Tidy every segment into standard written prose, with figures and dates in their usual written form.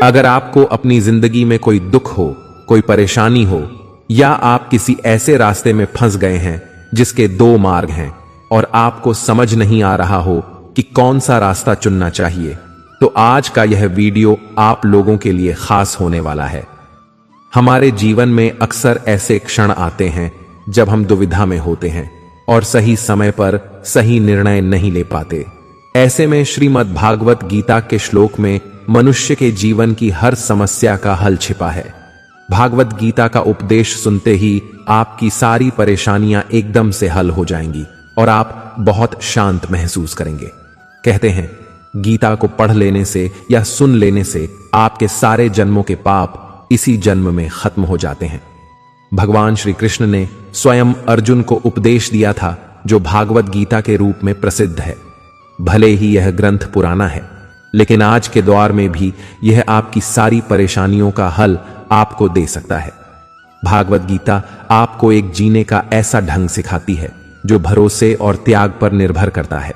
अगर आपको अपनी जिंदगी में कोई दुख हो, कोई परेशानी हो, या आप किसी ऐसे रास्ते में फंस गए हैं जिसके दो मार्ग हैं और आपको समझ नहीं आ रहा हो कि कौन सा रास्ता चुनना चाहिए, तो आज का यह वीडियो आप लोगों के लिए खास होने वाला है। हमारे जीवन में अक्सर ऐसे क्षण आते हैं जब हम दुविधा में होते हैं और सही समय पर सही निर्णय नहीं ले पाते। ऐसे में श्रीमद् भागवत गीता के श्लोक में मनुष्य के जीवन की हर समस्या का हल छिपा है। भागवत गीता का उपदेश सुनते ही आपकी सारी परेशानियां एकदम से हल हो जाएंगी और आप बहुत शांत महसूस करेंगे। कहते हैं गीता को पढ़ लेने से या सुन लेने से आपके सारे जन्मों के पाप इसी जन्म में खत्म हो जाते हैं। भगवान श्री कृष्ण ने स्वयं अर्जुन को उपदेश दिया था जो भागवत गीता के रूप में प्रसिद्ध है। भले ही यह ग्रंथ पुराना है, लेकिन आज के दौर में भी यह आपकी सारी परेशानियों का हल आपको दे सकता है। भागवत गीता आपको एक जीने का ऐसा ढंग सिखाती है जो भरोसे और त्याग पर निर्भर करता है।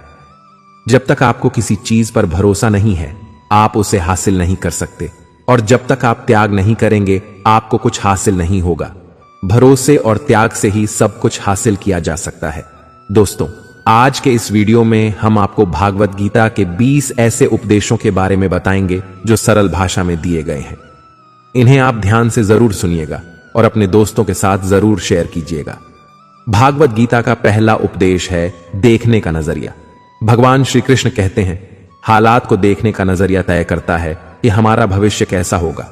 जब तक आपको किसी चीज पर भरोसा नहीं है, आप उसे हासिल नहीं कर सकते, और जब तक आप त्याग नहीं करेंगे, आपको कुछ हासिल नहीं होगा। भरोसे और त्याग से ही सब कुछ हासिल किया जा सकता है। दोस्तों, आज के इस वीडियो में हम आपको भागवत गीता के 20 ऐसे उपदेशों के बारे में बताएंगे जो सरल भाषा में दिए गए हैं। इन्हें आप ध्यान से जरूर सुनिएगा और अपने दोस्तों के साथ जरूर शेयर कीजिएगा। भागवत गीता का पहला उपदेश है देखने का नजरिया। भगवान श्री कृष्ण कहते हैं, हालात को देखने का नजरिया तय करता है कि हमारा भविष्य कैसा होगा।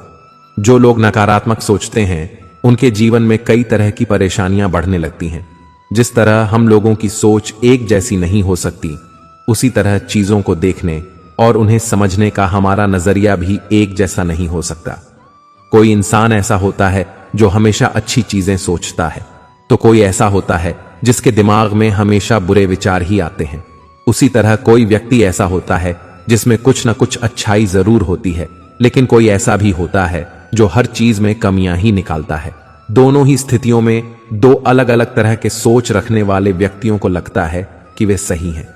जो लोग नकारात्मक सोचते हैं, उनके जीवन में कई तरह की परेशानियां बढ़ने लगती हैं। जिस तरह हम लोगों की सोच एक जैसी नहीं हो सकती, उसी तरह चीजों को देखने और उन्हें समझने का हमारा नजरिया भी एक जैसा नहीं हो सकता। कोई इंसान ऐसा होता है जो हमेशा अच्छी चीजें सोचता है, तो कोई ऐसा होता है जिसके दिमाग में हमेशा बुरे विचार ही आते हैं। उसी तरह कोई व्यक्ति ऐसा होता है जिसमें कुछ न कुछ अच्छाई जरूर होती है, लेकिन कोई ऐसा भी होता है जो हर चीज में कमियां ही निकालता है। दोनों ही स्थितियों में दो अलग अलग तरह के सोच रखने वाले व्यक्तियों को लगता है कि वे सही हैं।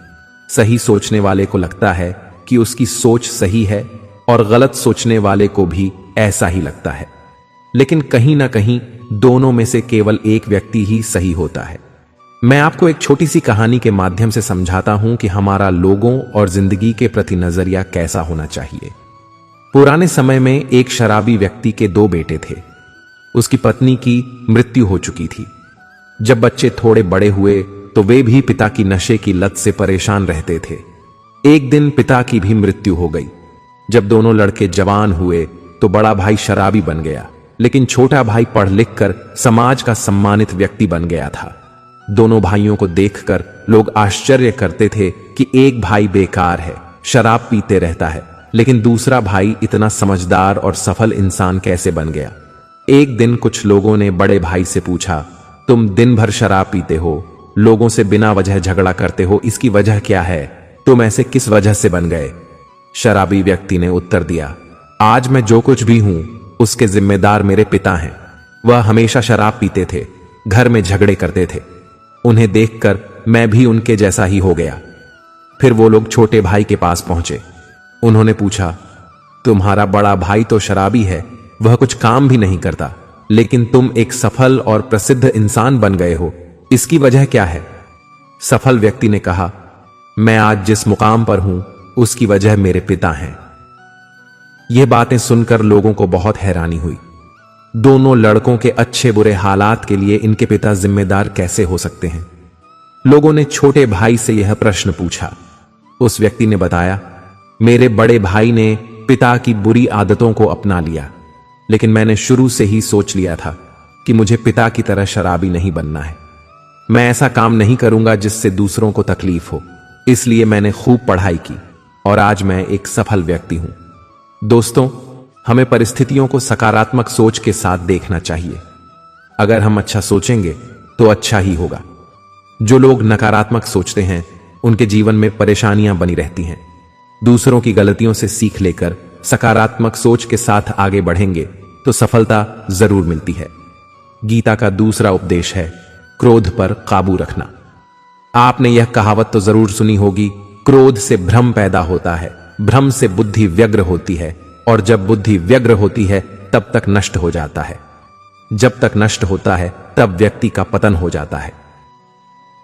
सही सोचने वाले को लगता है कि उसकी सोच सही है और गलत सोचने वाले को भी ऐसा ही लगता है। लेकिन कहीं ना कहीं दोनों में से केवल एक व्यक्ति ही सही होता है। मैं आपको एक छोटी सी कहानी के माध्यम से समझाता हूं कि हमारा लोगों और जिंदगी के प्रति नजरिया कैसा होना चाहिए। पुराने समय में एक शराबी व्यक्ति के 2 बेटे थे। उसकी पत्नी की मृत्यु हो चुकी थी। जब बच्चे थोड़े बड़े हुए तो वे भी पिता की नशे की लत से परेशान रहते थे। एक दिन पिता की भी मृत्यु हो गई। जब दोनों लड़के जवान हुए तो बड़ा भाई शराबी बन गया, लेकिन छोटा भाई पढ़ लिख कर समाज का सम्मानित व्यक्ति बन गया था। दोनों भाइयों को देखकर लोग आश्चर्य करते थे कि एक भाई बेकार है, शराब पीते रहता है, लेकिन दूसरा भाई इतना समझदार और सफल इंसान कैसे बन गया। एक दिन कुछ लोगों ने बड़े भाई से पूछा, तुम दिन भर शराब पीते हो, लोगों से बिना वजह झगड़ा करते हो, इसकी वजह क्या है? तुम ऐसे किस वजह से बन गए? शराबी व्यक्ति ने उत्तर दिया, आज मैं जो कुछ भी हूं उसके जिम्मेदार मेरे पिता हैं। वह हमेशा शराब पीते थे, घर में झगड़े करते थे। उन्हें देखकर मैं भी उनके जैसा ही हो गया। फिर वो लोग छोटे भाई के पास पहुंचे। उन्होंने पूछा, तुम्हारा बड़ा भाई तो शराबी है, वह कुछ काम भी नहीं करता, लेकिन तुम एक सफल और प्रसिद्ध इंसान बन गए हो, इसकी वजह क्या है? सफल व्यक्ति ने कहा, मैं आज जिस मुकाम पर हूं उसकी वजह मेरे पिता हैं। यह बातें सुनकर लोगों को बहुत हैरानी हुई। दोनों लड़कों के अच्छे बुरे हालात के लिए इनके पिता जिम्मेदार कैसे हो सकते हैं? लोगों ने छोटे भाई से यह प्रश्न पूछा। उस व्यक्ति ने बताया, मेरे बड़े भाई ने पिता की बुरी आदतों को अपना लिया, लेकिन मैंने शुरू से ही सोच लिया था कि मुझे पिता की तरह शराबी नहीं बनना है। मैं ऐसा काम नहीं करूंगा जिससे दूसरों को तकलीफ हो, इसलिए मैंने खूब पढ़ाई की और आज मैं एक सफल व्यक्ति हूं। दोस्तों, हमें परिस्थितियों को सकारात्मक सोच के साथ देखना चाहिए। अगर हम अच्छा सोचेंगे तो अच्छा ही होगा। जो लोग नकारात्मक सोचते हैं, उनके जीवन में परेशानियां बनी रहती हैं। दूसरों की गलतियों से सीख लेकर सकारात्मक सोच के साथ आगे बढ़ेंगे तो सफलता जरूर मिलती है। गीता का दूसरा उपदेश है क्रोध पर काबू रखना। आपने यह कहावत तो जरूर सुनी होगी, क्रोध से भ्रम पैदा होता है, भ्रम से बुद्धि व्यग्र होती है, और जब बुद्धि व्यग्र होती है तब तक नष्ट हो जाता है। जब तक नष्ट होता है तब व्यक्ति का पतन हो जाता है।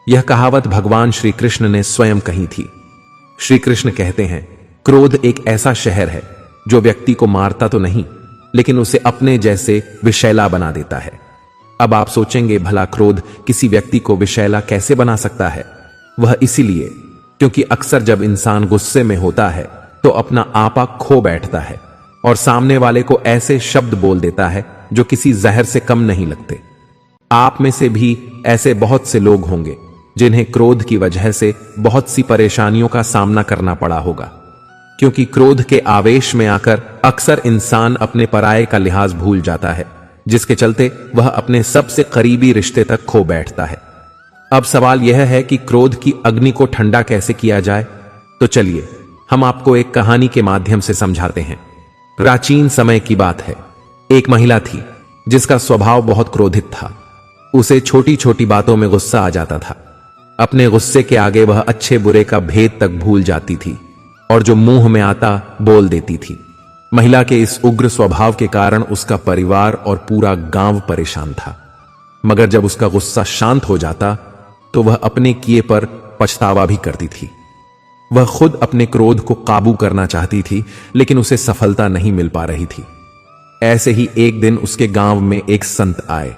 यह कहावत भगवान श्री कृष्ण ने स्वयं कही थी। श्री कृष्ण कहते हैं, क्रोध एक ऐसा शहर है जो व्यक्ति को मारता तो नहीं, लेकिन उसे अपने जैसे विषैला बना देता है। अब आप सोचेंगे, भला क्रोध किसी व्यक्ति को विषैला कैसे बना सकता है? वह इसीलिए क्योंकि अक्सर जब इंसान गुस्से में होता है तो अपना आपा खो बैठता है और सामने वाले को ऐसे शब्द बोल देता है जो किसी जहर से कम नहीं लगते। आप में से भी ऐसे बहुत से लोग होंगे जिन्हें क्रोध की वजह से बहुत सी परेशानियों का सामना करना पड़ा होगा, क्योंकि क्रोध के आवेश में आकर अक्सर इंसान अपने पराये का लिहाज भूल जाता है, जिसके चलते वह अपने सबसे करीबी रिश्ते तक खो बैठता है। अब सवाल यह है कि क्रोध की अग्नि को ठंडा कैसे किया जाए? तो चलिए हम आपको एक कहानी के माध्यम से समझाते हैं। प्राचीन समय की बात है। एक महिला थी जिसका स्वभाव बहुत क्रोधित था। उसे छोटी छोटी बातों में गुस्सा आ जाता था। अपने गुस्से के आगे वह अच्छे बुरे का भेद तक भूल जाती थी और जो मुंह में आता बोल देती थी। महिला के इस उग्र स्वभाव के कारण उसका परिवार और पूरा गांव परेशान था। मगर जब उसका गुस्सा शांत हो जाता तो वह अपने किए पर पछतावा भी करती थी। वह खुद अपने क्रोध को काबू करना चाहती थी, लेकिन उसे सफलता नहीं मिल पा रही थी। ऐसे ही एक दिन उसके गांव में एक संत आए।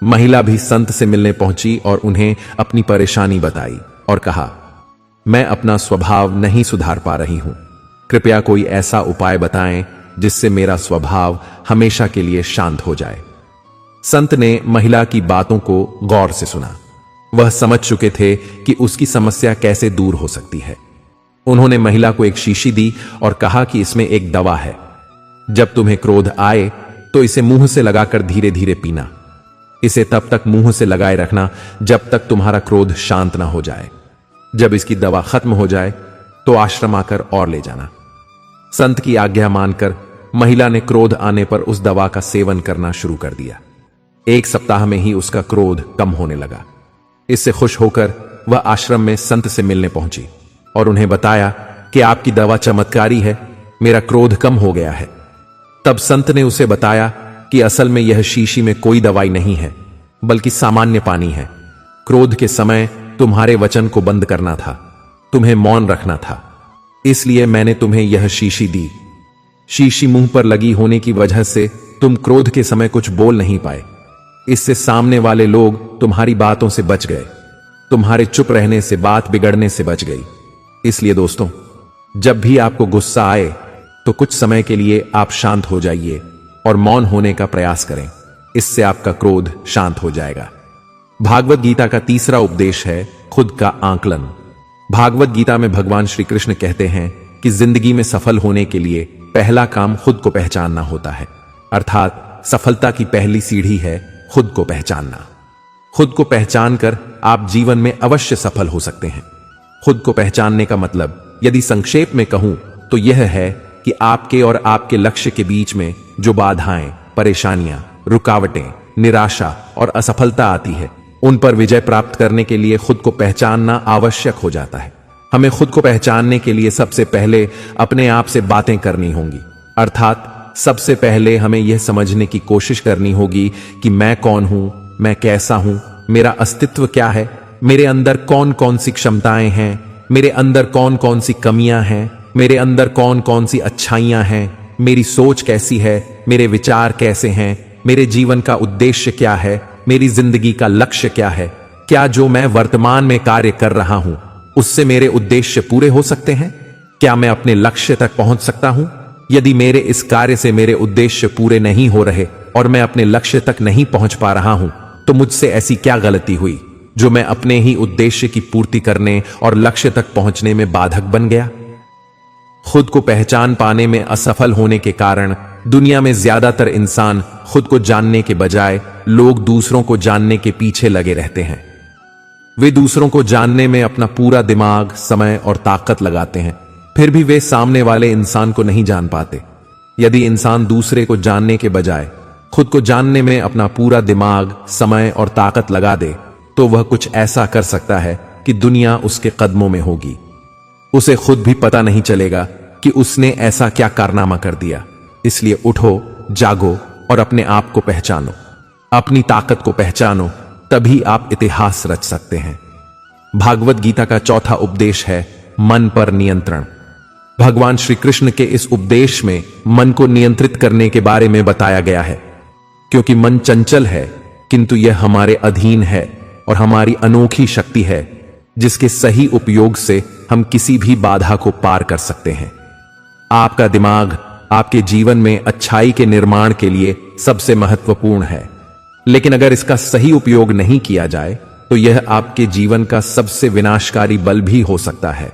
महिला भी संत से मिलने पहुंची और उन्हें अपनी परेशानी बताई और कहा, मैं अपना स्वभाव नहीं सुधार पा रही हूं, कृपया कोई ऐसा उपाय बताएं जिससे मेरा स्वभाव हमेशा के लिए शांत हो जाए। संत ने महिला की बातों को गौर से सुना। वह समझ चुके थे कि उसकी समस्या कैसे दूर हो सकती है। उन्होंने महिला को एक शीशी दी और कहा कि इसमें एक दवा है। जब तुम्हें क्रोध आए तो इसे मुंह से लगाकर धीरे धीरे पीना। इसे तब तक मुंह से लगाए रखना जब तक तुम्हारा क्रोध शांत ना हो जाए। जब इसकी दवा खत्म हो जाए तो आश्रम आकर और ले जाना। संत की आज्ञा मानकर महिला ने क्रोध आने पर उस दवा का सेवन करना शुरू कर दिया। एक सप्ताह में ही उसका क्रोध कम होने लगा। इससे खुश होकर वह आश्रम में संत से मिलने पहुंची और उन्हें बताया कि आपकी दवा चमत्कारी है, मेरा क्रोध कम हो गया है। तब संत ने उसे बताया कि असल में यह शीशी में कोई दवाई नहीं है, बल्कि सामान्य पानी है। क्रोध के समय तुम्हारे वचन को बंद करना था, तुम्हें मौन रखना था, इसलिए मैंने तुम्हें यह शीशी दी। शीशी मुंह पर लगी होने की वजह से तुम क्रोध के समय कुछ बोल नहीं पाए। इससे सामने वाले लोग तुम्हारी बातों से बच गए। तुम्हारे चुप रहने से बात बिगड़ने से बच गई। इसलिए दोस्तों, जब भी आपको गुस्सा आए तो कुछ समय के लिए आप शांत हो जाइए और मौन होने का प्रयास करें। इससे आपका क्रोध शांत हो जाएगा। भागवत गीता का तीसरा उपदेश है खुद का आंकलन। भागवत गीता में भगवान श्री कृष्ण कहते हैं कि जिंदगी में सफल होने के लिए पहला काम खुद को पहचानना होता है। अर्थात सफलता की पहली सीढ़ी है खुद को पहचानना। खुद को पहचान कर आप जीवन में अवश्य सफल हो सकते हैं। खुद को पहचानने का मतलब, यदि संक्षेप में कहूं तो यह है कि आपके और आपके लक्ष्य के बीच में जो बाधाएं, परेशानियां, रुकावटें, निराशा और असफलता आती है, उन पर विजय प्राप्त करने के लिए खुद को पहचानना आवश्यक हो जाता है। हमें खुद को पहचानने के लिए सबसे पहले अपने आप से बातें करनी होंगी। अर्थात सबसे पहले हमें यह समझने की कोशिश करनी होगी कि मैं कौन हूं, मैं कैसा हूं, मेरा अस्तित्व क्या है, मेरे अंदर कौन कौन सी क्षमताएं हैं, मेरे अंदर कौन कौन सी कमियां हैं, मेरे अंदर कौन कौन सी अच्छाइयां हैं, मेरी सोच कैसी है, मेरे विचार कैसे हैं, मेरे जीवन का उद्देश्य क्या है, मेरी जिंदगी का लक्ष्य क्या है, क्या जो मैं वर्तमान में कार्य कर रहा हूं उससे मेरे उद्देश्य पूरे हो सकते हैं, क्या मैं अपने लक्ष्य तक पहुंच सकता हूं। यदि मेरे इस कार्य से मेरे उद्देश्य पूरे नहीं हो रहे और मैं अपने लक्ष्य तक नहीं पहुंच पा रहा हूं, तो मुझसे ऐसी क्या गलती हुई जो मैं अपने ही उद्देश्य की पूर्ति करने और लक्ष्य तक पहुंचने में बाधक बन गया। खुद को पहचान पाने में असफल होने के कारण दुनिया में ज्यादातर इंसान खुद को जानने के बजाय लोग दूसरों को जानने के पीछे लगे रहते हैं। वे दूसरों को जानने में अपना पूरा दिमाग, समय और ताकत लगाते हैं, फिर भी वे सामने वाले इंसान को नहीं जान पाते। यदि इंसान दूसरे को जानने के बजाय खुद को जानने में अपना पूरा दिमाग, समय और ताकत लगा दे तो वह कुछ ऐसा कर सकता है कि दुनिया उसके कदमों में होगी। उसे खुद भी पता नहीं चलेगा कि उसने ऐसा क्या कारनामा कर दिया। इसलिए उठो, जागो और अपने आप को पहचानो। अपनी ताकत को पहचानो, तभी आप इतिहास रच सकते हैं। भागवत गीता का चौथा उपदेश है मन पर नियंत्रण। भगवान श्री कृष्ण के इस उपदेश में मन को नियंत्रित करने के बारे में बताया गया है, क्योंकि मन चंचल है, किंतु यह हमारे अधीन है और हमारी अनोखी शक्ति है, जिसके सही उपयोग से हम किसी भी बाधा को पार कर सकते हैं। आपका दिमाग आपके जीवन में अच्छाई के निर्माण के लिए सबसे महत्वपूर्ण है, लेकिन अगर इसका सही उपयोग नहीं किया जाए तो यह आपके जीवन का सबसे विनाशकारी बल भी हो सकता है।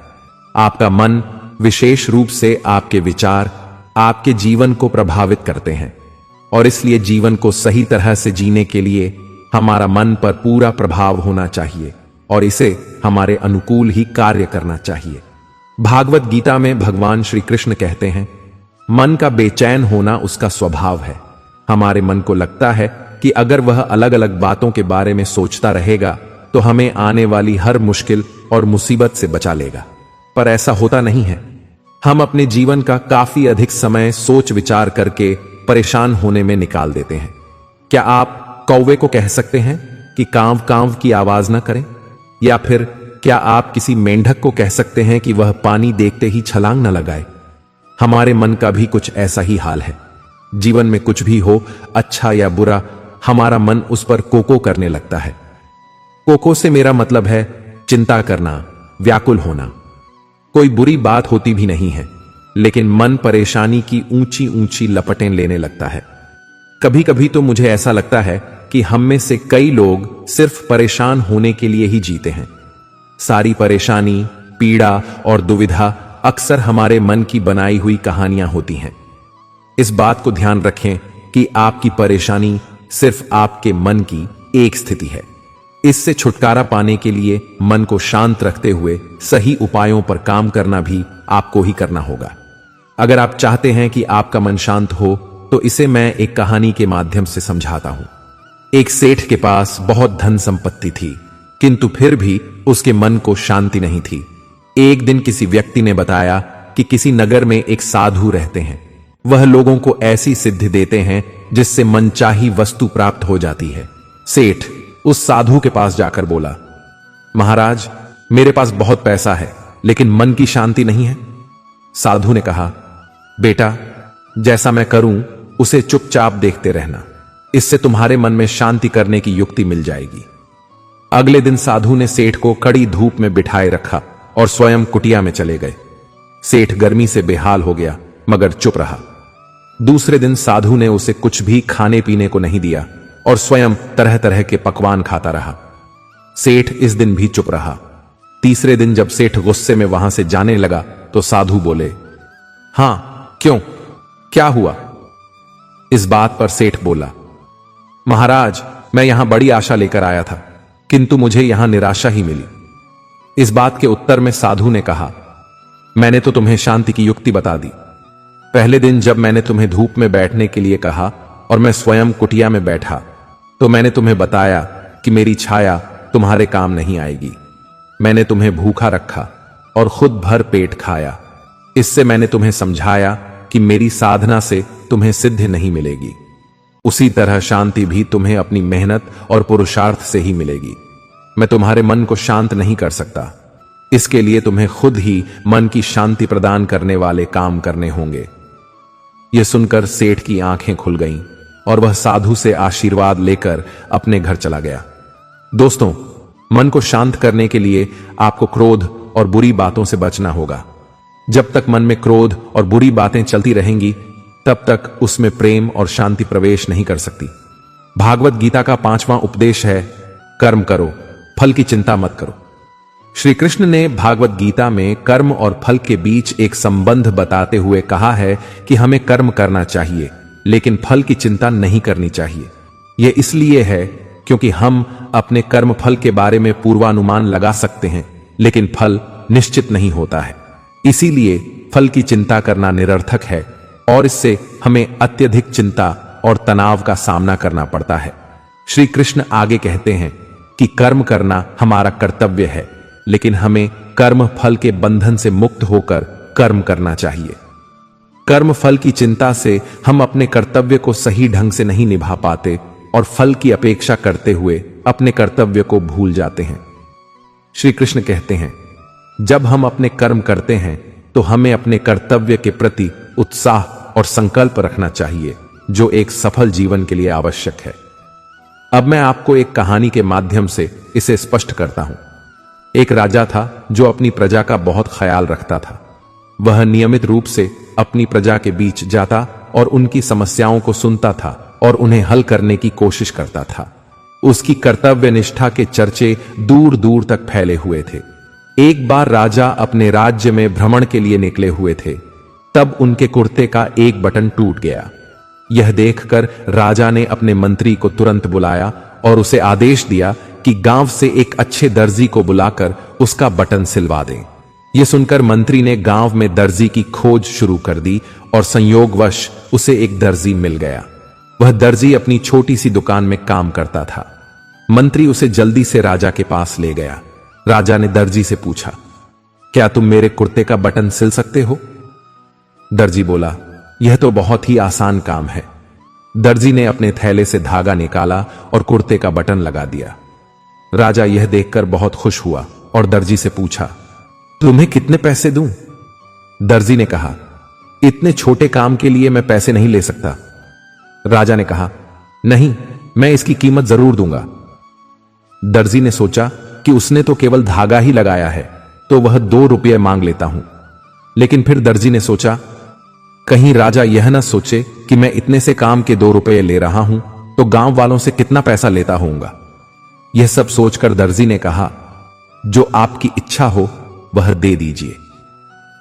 आपका मन विशेष रूप से आपके विचार आपके जीवन को प्रभावित करते हैं, और इसलिए जीवन को सही तरह से जीने के लिए हमारा मन पर पूरा प्रभाव होना चाहिए और इसे हमारे अनुकूल ही कार्य करना चाहिए। भागवत गीता में भगवान श्री कृष्ण कहते हैं, मन का बेचैन होना उसका स्वभाव है। हमारे मन को लगता है कि अगर वह अलग अलग बातों के बारे में सोचता रहेगा तो हमें आने वाली हर मुश्किल और मुसीबत से बचा लेगा, पर ऐसा होता नहीं है। हम अपने जीवन का काफी अधिक समय सोच विचार करके परेशान होने में निकाल देते हैं। क्या आप कौवे को कह सकते हैं कि कांव कांव की आवाज न करें? या फिर क्या आप किसी मेंढक को कह सकते हैं कि वह पानी देखते ही छलांग न लगाए? हमारे मन का भी कुछ ऐसा ही हाल है। जीवन में कुछ भी हो, अच्छा या बुरा, हमारा मन उस पर कोको करने लगता है। कोको से मेरा मतलब है चिंता करना, व्याकुल होना। कोई बुरी बात होती भी नहीं है, लेकिन मन परेशानी की ऊंची ऊंची लपटें लेने लगता है। कभी कभी तो मुझे ऐसा लगता है कि हम में से कई लोग सिर्फ परेशान होने के लिए ही जीते हैं। सारी परेशानी, पीड़ा और दुविधा अक्सर हमारे मन की बनाई हुई कहानियां होती हैं। इस बात को ध्यान रखें कि आपकी परेशानी सिर्फ आपके मन की एक स्थिति है। इससे छुटकारा पाने के लिए मन को शांत रखते हुए सही उपायों पर काम करना भी आपको ही करना होगा। अगर आप चाहते हैं कि आपका मन शांत हो तो इसे मैं एक कहानी के माध्यम से समझाता हूं। एक सेठ के पास बहुत धन संपत्ति थी, किंतु फिर भी उसके मन को शांति नहीं थी। एक दिन किसी व्यक्ति ने बताया कि किसी नगर में एक साधु रहते हैं। वह लोगों को ऐसी सिद्धि देते हैं जिससे मनचाही वस्तु प्राप्त हो जाती है। सेठ उस साधु के पास जाकर बोला, महाराज, मेरे पास बहुत पैसा है, लेकिन मन की शांति नहीं है। साधु ने कहा, बेटा, जैसा मैं करूं उसे चुपचाप देखते रहना, इससे तुम्हारे मन में शांति करने की युक्ति मिल जाएगी। अगले दिन साधु ने सेठ को कड़ी धूप में बिठाए रखा और स्वयं कुटिया में चले गए। सेठ गर्मी से बेहाल हो गया, मगर चुप रहा। दूसरे दिन साधु ने उसे कुछ भी खाने पीने को नहीं दिया और स्वयं तरह तरह के पकवान खाता रहा। सेठ इस दिन भी चुप रहा। तीसरे दिन जब सेठ गुस्से में वहां से जाने लगा तो साधु बोले, हां, क्यों, क्या हुआ? इस बात पर सेठ बोला, महाराज, मैं यहां बड़ी आशा लेकर आया था, किंतु मुझे यहां निराशा ही मिली। इस बात के उत्तर में साधु ने कहा, मैंने तो तुम्हें शांति की युक्ति बता दी। पहले दिन जब मैंने तुम्हें धूप में बैठने के लिए कहा और मैं स्वयं कुटिया में बैठा, तो मैंने तुम्हें बताया कि मेरी छाया तुम्हारे काम नहीं आएगी। मैंने तुम्हें भूखा रखा और खुद भर पेट खाया। इससे मैंने तुम्हें समझाया कि मेरी साधना से तुम्हें सिद्धि नहीं मिलेगी। उसी तरह शांति भी तुम्हें अपनी मेहनत और पुरुषार्थ से ही मिलेगी। मैं तुम्हारे मन को शांत नहीं कर सकता, इसके लिए तुम्हें खुद ही मन की शांति प्रदान करने वाले काम करने होंगे। यह सुनकर सेठ की आंखें खुल गईं और वह साधु से आशीर्वाद लेकर अपने घर चला गया। दोस्तों, मन को शांत करने के लिए आपको क्रोध और बुरी बातों से बचना होगा। जब तक मन में क्रोध और बुरी बातें चलती रहेंगी, तब तक उसमें प्रेम और शांति प्रवेश नहीं कर सकती। भागवत गीता का 5वां उपदेश है, कर्म करो, फल की चिंता मत करो। श्री कृष्ण ने भागवत गीता में कर्म और फल के बीच एक संबंध बताते हुए कहा है कि हमें कर्म करना चाहिए, लेकिन फल की चिंता नहीं करनी चाहिए। यह इसलिए है क्योंकि हम अपने कर्म फल के बारे में पूर्वानुमान लगा सकते हैं, लेकिन फल निश्चित नहीं होता है। इसीलिए फल की चिंता करना निरर्थक है और इससे हमें अत्यधिक चिंता और तनाव का सामना करना पड़ता है। श्री कृष्ण आगे कहते हैं कि कर्म करना हमारा कर्तव्य है, लेकिन हमें कर्म फल के बंधन से मुक्त होकर कर्म करना चाहिए। कर्म फल की चिंता से हम अपने कर्तव्य को सही ढंग से नहीं निभा पाते और फल की अपेक्षा करते हुए अपने कर्तव्य को भूल जाते हैं। श्री कृष्ण कहते हैं, जब हम अपने कर्म करते हैं तो हमें अपने कर्तव्य के प्रति उत्साह और संकल्प रखना चाहिए, जो एक सफल जीवन के लिए आवश्यक है। अब मैं आपको एक कहानी के माध्यम से इसे स्पष्ट करता हूं। एक राजा था जो अपनी प्रजा का बहुत ख्याल रखता था। वह नियमित रूप से अपनी प्रजा के बीच जाता और उनकी समस्याओं को सुनता था और उन्हें हल करने की कोशिश करता था। उसकी कर्तव्य निष्ठा के चर्चे दूर दूर तक फैले हुए थे। एक बार राजा अपने राज्य में भ्रमण के लिए निकले हुए थे, तब उनके कुर्ते का एक बटन टूट गया। यह देखकर राजा ने अपने मंत्री को तुरंत बुलाया और उसे आदेश दिया कि गांव से एक अच्छे दर्जी को बुलाकर उसका बटन सिलवा दें। यह सुनकर मंत्री ने गांव में दर्जी की खोज शुरू कर दी और संयोगवश उसे एक दर्जी मिल गया। वह दर्जी अपनी छोटी सी दुकान में काम करता था। मंत्री उसे जल्दी से राजा के पास ले गया। राजा ने दर्जी से पूछा, क्या तुम मेरे कुर्ते का बटन सिल सकते हो? दर्जी बोला, यह तो बहुत ही आसान काम है। दर्जी ने अपने थैले से धागा निकाला और कुर्ते का बटन लगा दिया। राजा यह देखकर बहुत खुश हुआ और दर्जी से पूछा, तुम्हें कितने पैसे दूं? दर्जी ने कहा, इतने छोटे काम के लिए मैं पैसे नहीं ले सकता। राजा ने कहा, नहीं, मैं इसकी कीमत जरूर दूंगा। दर्जी ने सोचा कि उसने तो केवल धागा ही लगाया है, तो वह 2 रुपये मांग लेता हूं। लेकिन फिर दर्जी ने सोचा, कहीं राजा यह न सोचे कि मैं इतने से काम के 2 रुपये ले रहा हूं तो गांव वालों से कितना पैसा लेता होऊंगा। यह सब सोचकर दर्जी ने कहा, जो आपकी इच्छा हो वह दे दीजिए।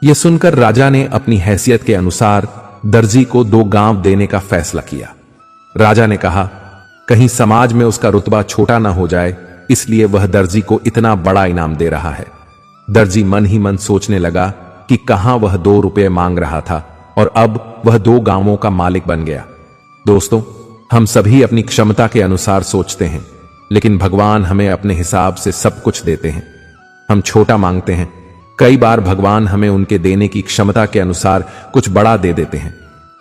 यह सुनकर राजा ने अपनी हैसियत के अनुसार दर्जी को 2 गांव देने का फैसला किया। राजा ने कहा, कहीं समाज में उसका रुतबा छोटा ना हो जाए, इसलिए वह दर्जी को इतना बड़ा इनाम दे रहा है। दर्जी मन ही मन सोचने लगा कि कहां वह 2 रुपये मांग रहा था और अब वह 2 गांवों का मालिक बन गया। दोस्तों, हम सभी अपनी क्षमता के अनुसार सोचते हैं, लेकिन भगवान हमें अपने हिसाब से सब कुछ देते हैं। हम छोटा मांगते हैं, कई बार भगवान हमें उनके देने की क्षमता के अनुसार कुछ बड़ा दे देते हैं।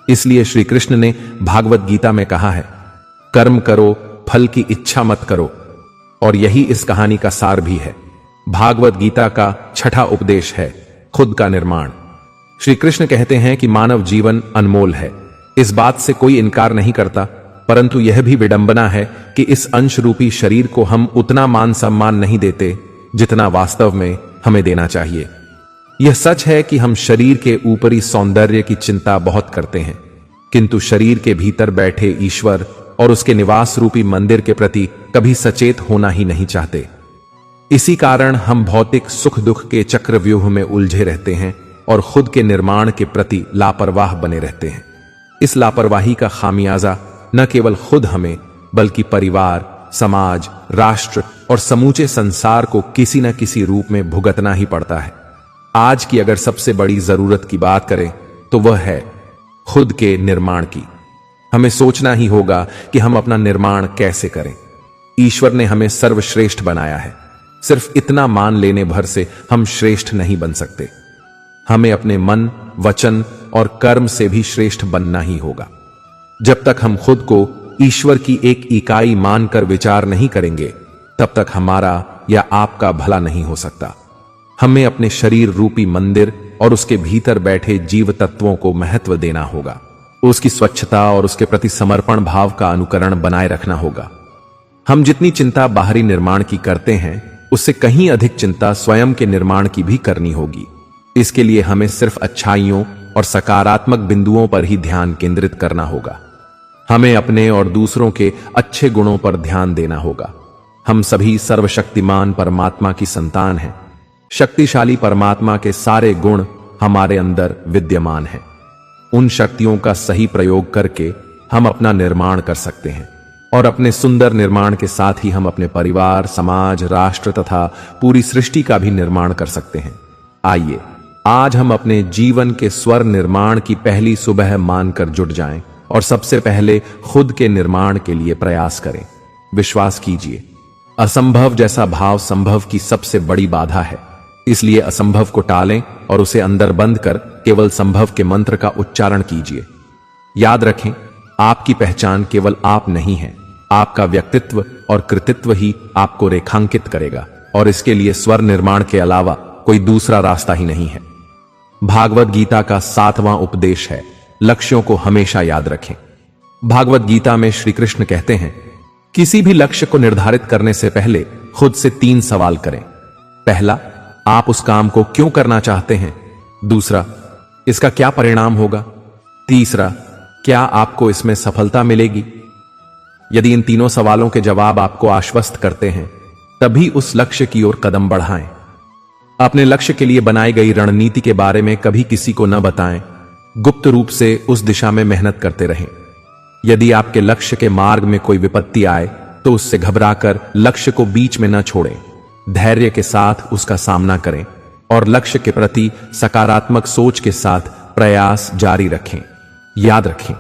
इसलिए श्री कृष्ण ने भागवत गीता में कहा है, कर्म करो, फल की इच्छा मत करो। और यही इस कहानी का सार भी है। भागवत गीता का 6ठा उपदेश है, खुद का निर्माण। श्री कृष्ण कहते हैं कि मानव जीवन अनमोल है, इस बात से कोई इनकार नहीं करता, परंतु यह भी विडंबना है कि इस अंश रूपी शरीर को हम उतना मान सम्मान नहीं देते जितना वास्तव में हमें देना चाहिए। यह सच है कि हम शरीर के ऊपरी सौंदर्य की चिंता बहुत करते हैं, किंतु शरीर के भीतर बैठे ईश्वर और उसके निवास रूपी मंदिर के प्रति कभी सचेत होना ही नहीं चाहते। इसी कारण हम भौतिक सुख दुख के चक्रव्यूह में उलझे रहते हैं और खुद के निर्माण के प्रति लापरवाह बने रहते हैं। इस लापरवाही का खामियाजा न केवल खुद हमें, बल्कि परिवार, समाज, राष्ट्र और समूचे संसार को किसी न किसी रूप में भुगतना ही पड़ता है। आज की अगर सबसे बड़ी जरूरत की बात करें तो वह है खुद के निर्माण की। हमें सोचना ही होगा कि हम अपना निर्माण कैसे करें। ईश्वर ने हमें सर्वश्रेष्ठ बनाया है, सिर्फ इतना मान लेने भर से हम श्रेष्ठ नहीं बन सकते। हमें अपने मन, वचन और कर्म से भी श्रेष्ठ बनना ही होगा। जब तक हम खुद को ईश्वर की एक इकाई मानकर विचार नहीं करेंगे, तब तक हमारा या आपका भला नहीं हो सकता। हमें अपने शरीर रूपी मंदिर और उसके भीतर बैठे जीव तत्वों को महत्व देना होगा। उसकी स्वच्छता और उसके प्रति समर्पण भाव का अनुकरण बनाए रखना होगा। हम जितनी चिंता बाहरी निर्माण की करते हैं, उससे कहीं अधिक चिंता स्वयं के निर्माण की भी करनी होगी। इसके लिए हमें सिर्फ अच्छाइयों और सकारात्मक बिंदुओं पर ही ध्यान केंद्रित करना होगा। हमें अपने और दूसरों के अच्छे गुणों पर ध्यान देना होगा। हम सभी सर्वशक्तिमान परमात्मा की संतान हैं। शक्तिशाली परमात्मा के सारे गुण हमारे अंदर विद्यमान हैं। उन शक्तियों का सही प्रयोग करके हम अपना निर्माण कर सकते हैं और अपने सुंदर निर्माण के साथ ही हम अपने परिवार, समाज, राष्ट्र तथा पूरी सृष्टि का भी निर्माण कर सकते हैं। आइए आज हम अपने जीवन के स्वर निर्माण की पहली सुबह मानकर जुट जाएं और सबसे पहले खुद के निर्माण के लिए प्रयास करें। विश्वास कीजिए, असंभव जैसा भाव संभव की सबसे बड़ी बाधा है। इसलिए असंभव को टालें और उसे अंदर बंद कर केवल संभव के मंत्र का उच्चारण कीजिए। याद रखें, आपकी पहचान केवल आप नहीं है, आपका व्यक्तित्व और कृतित्व ही आपको रेखांकित करेगा, और इसके लिए स्वर निर्माण के अलावा कोई दूसरा रास्ता ही नहीं है। भागवत गीता का 7वां उपदेश है, लक्ष्यों को हमेशा याद रखें। भागवत गीता में श्री कृष्ण कहते हैं, किसी भी लक्ष्य को निर्धारित करने से पहले खुद से 3 सवाल करें। पहला, आप उस काम को क्यों करना चाहते हैं? दूसरा, इसका क्या परिणाम होगा? तीसरा, क्या आपको इसमें सफलता मिलेगी? यदि इन तीनों सवालों के जवाब आपको आश्वस्त करते हैं, तभी उस लक्ष्य की ओर कदम बढ़ाएं। अपने लक्ष्य के लिए बनाई गई रणनीति के बारे में कभी किसी को न बताएं। गुप्त रूप से उस दिशा में मेहनत करते रहें। यदि आपके लक्ष्य के मार्ग में कोई विपत्ति आए तो उससे घबराकर लक्ष्य को बीच में न छोड़ें। धैर्य के साथ उसका सामना करें और लक्ष्य के प्रति सकारात्मक सोच के साथ प्रयास जारी रखें। याद रखें,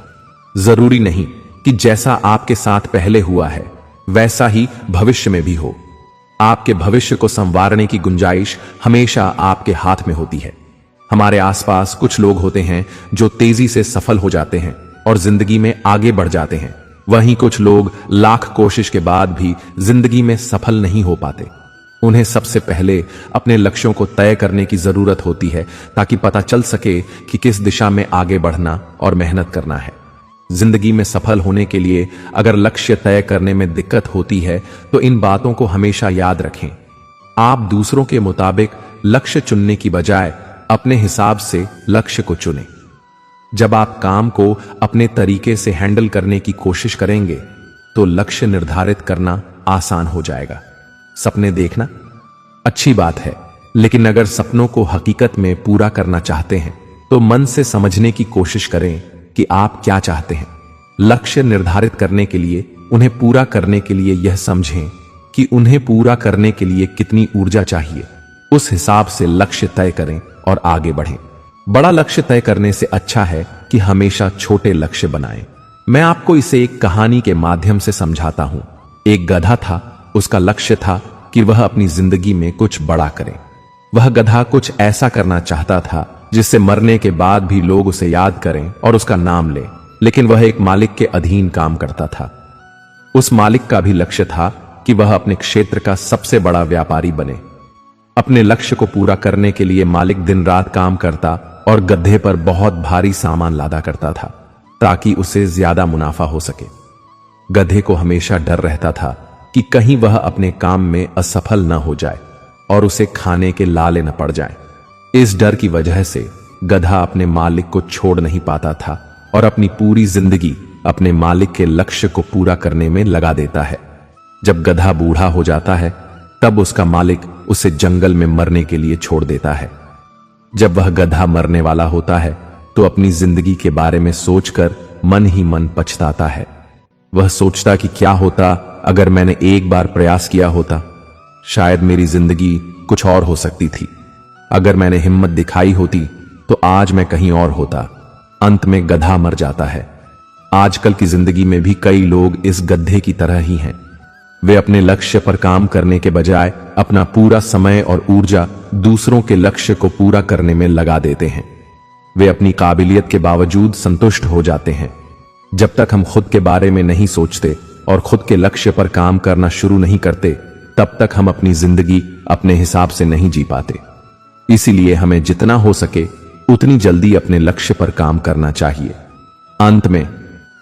जरूरी नहीं कि जैसा आपके साथ पहले हुआ है वैसा ही भविष्य में भी हो। आपके भविष्य को संवारने की गुंजाइश हमेशा आपके हाथ में होती है। हमारे आसपास कुछ लोग होते हैं जो तेजी से सफल हो जाते हैं और जिंदगी में आगे बढ़ जाते हैं। वहीं कुछ लोग लाख कोशिश के बाद भी जिंदगी में सफल नहीं हो पाते। उन्हें सबसे पहले अपने लक्ष्यों को तय करने की जरूरत होती है, ताकि पता चल सके कि किस दिशा में आगे बढ़ना और मेहनत करना है। जिंदगी में सफल होने के लिए अगर लक्ष्य तय करने में दिक्कत होती है तो इन बातों को हमेशा याद रखें। आप दूसरों के मुताबिक लक्ष्य चुनने की बजाय अपने हिसाब से लक्ष्य को चुनें। जब आप काम को अपने तरीके से हैंडल करने की कोशिश करेंगे तो लक्ष्य निर्धारित करना आसान हो जाएगा। सपने देखना अच्छी बात है, लेकिन अगर सपनों को हकीकत में पूरा करना चाहते हैं तो मन से समझने की कोशिश करें कि आप क्या चाहते हैं। लक्ष्य निर्धारित करने के लिए उन्हें पूरा करने के लिए यह समझें कि उन्हें पूरा करने के लिए कितनी ऊर्जा चाहिए। उस हिसाब से लक्ष्य तय करें और आगे बढ़ें। बड़ा लक्ष्य तय करने से अच्छा है कि हमेशा छोटे लक्ष्य बनाएं। मैं आपको इसे एक कहानी के माध्यम से समझाता हूं। एक गधा था, उसका लक्ष्य था कि वह अपनी जिंदगी में कुछ बड़ा करे। वह गधा कुछ ऐसा करना चाहता था जिससे मरने के बाद भी लोग उसे याद करें और उसका नाम लें, लेकिन वह एक मालिक के अधीन काम करता था। उस मालिक का भी लक्ष्य था कि वह अपने क्षेत्र का सबसे बड़ा व्यापारी बने। अपने लक्ष्य को पूरा करने के लिए मालिक दिन रात काम करता और गधे पर बहुत भारी सामान लादा करता था ताकि उसे ज्यादा मुनाफा हो सके। गधे को हमेशा डर रहता था कि कहीं वह अपने काम में असफल न हो जाए और उसे खाने के लाले न पड़ जाए। इस डर की वजह से गधा अपने मालिक को छोड़ नहीं पाता था और अपनी पूरी जिंदगी अपने मालिक के लक्ष्य को पूरा करने में लगा देता है। जब गधा बूढ़ा हो जाता है तब उसका मालिक उसे जंगल में मरने के लिए छोड़ देता है। जब वह गधा मरने वाला होता है तो अपनी जिंदगी के बारे में सोचकर मन ही मन पछताता है। वह सोचता कि क्या होता अगर मैंने एक बार प्रयास किया होता, शायद मेरी जिंदगी कुछ और हो सकती थी। अगर मैंने हिम्मत दिखाई होती तो आज मैं कहीं और होता। अंत में गधा मर जाता है। आजकल की जिंदगी में भी कई लोग इस गधे की तरह ही हैं। वे अपने लक्ष्य पर काम करने के बजाय अपना पूरा समय और ऊर्जा दूसरों के लक्ष्य को पूरा करने में लगा देते हैं। वे अपनी काबिलियत के बावजूद संतुष्ट हो जाते हैं। जब तक हम खुद के बारे में नहीं सोचते और खुद के लक्ष्य पर काम करना शुरू नहीं करते, तब तक हम अपनी जिंदगी अपने हिसाब से नहीं जी पाते। इसीलिए हमें जितना हो सके उतनी जल्दी अपने लक्ष्य पर काम करना चाहिए। अंत में,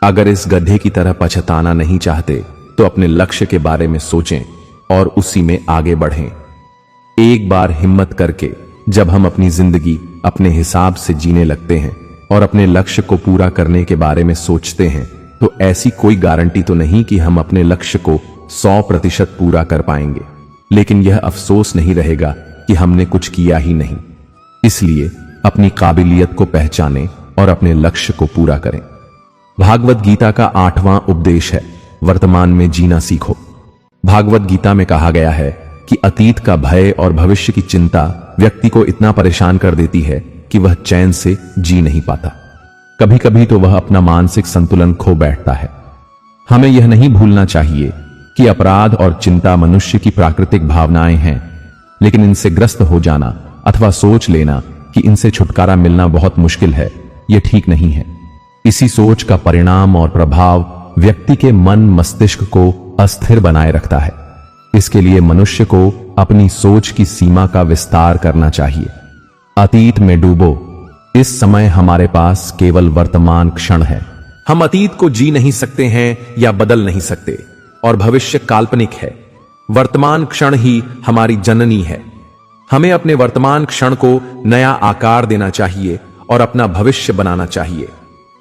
अगर इस गधे की तरह पछताना नहीं चाहते तो अपने लक्ष्य के बारे में सोचें और उसी में आगे बढ़ें। एक बार हिम्मत करके जब हम अपनी जिंदगी अपने हिसाब से जीने लगते हैं और अपने लक्ष्य को पूरा करने के बारे में सोचते हैं, तो ऐसी कोई गारंटी तो नहीं कि हम अपने लक्ष्य को 100% पूरा कर पाएंगे, लेकिन यह अफसोस नहीं रहेगा कि हमने कुछ किया ही नहीं। इसलिए अपनी काबिलियत को पहचानें और अपने लक्ष्य को पूरा करें। भागवत गीता का 8वां उपदेश है, वर्तमान में जीना सीखो। भागवत गीता में कहा गया है कि अतीत का भय और भविष्य की चिंता व्यक्ति को इतना परेशान कर देती है कि वह चैन से जी नहीं पाता। कभी कभी तो वह अपना मानसिक संतुलन खो बैठता है। हमें यह नहीं भूलना चाहिए कि अपराध और चिंता मनुष्य की प्राकृतिक भावनाएं हैं। लेकिन इनसे ग्रस्त हो जाना अथवा सोच लेना कि इनसे छुटकारा मिलना बहुत मुश्किल है, यह ठीक नहीं है। इसी सोच का परिणाम और प्रभाव व्यक्ति के मन मस्तिष्क को अस्थिर बनाए रखता है। इसके लिए मनुष्य को अपनी सोच की सीमा का विस्तार करना चाहिए। अतीत में डूबो। इस समय हमारे पास केवल वर्तमान क्षण है। हम अतीत को जी नहीं सकते हैं या बदल नहीं सकते, और भविष्य काल्पनिक है। वर्तमान क्षण ही हमारी जननी है। हमें अपने वर्तमान क्षण को नया आकार देना चाहिए और अपना भविष्य बनाना चाहिए।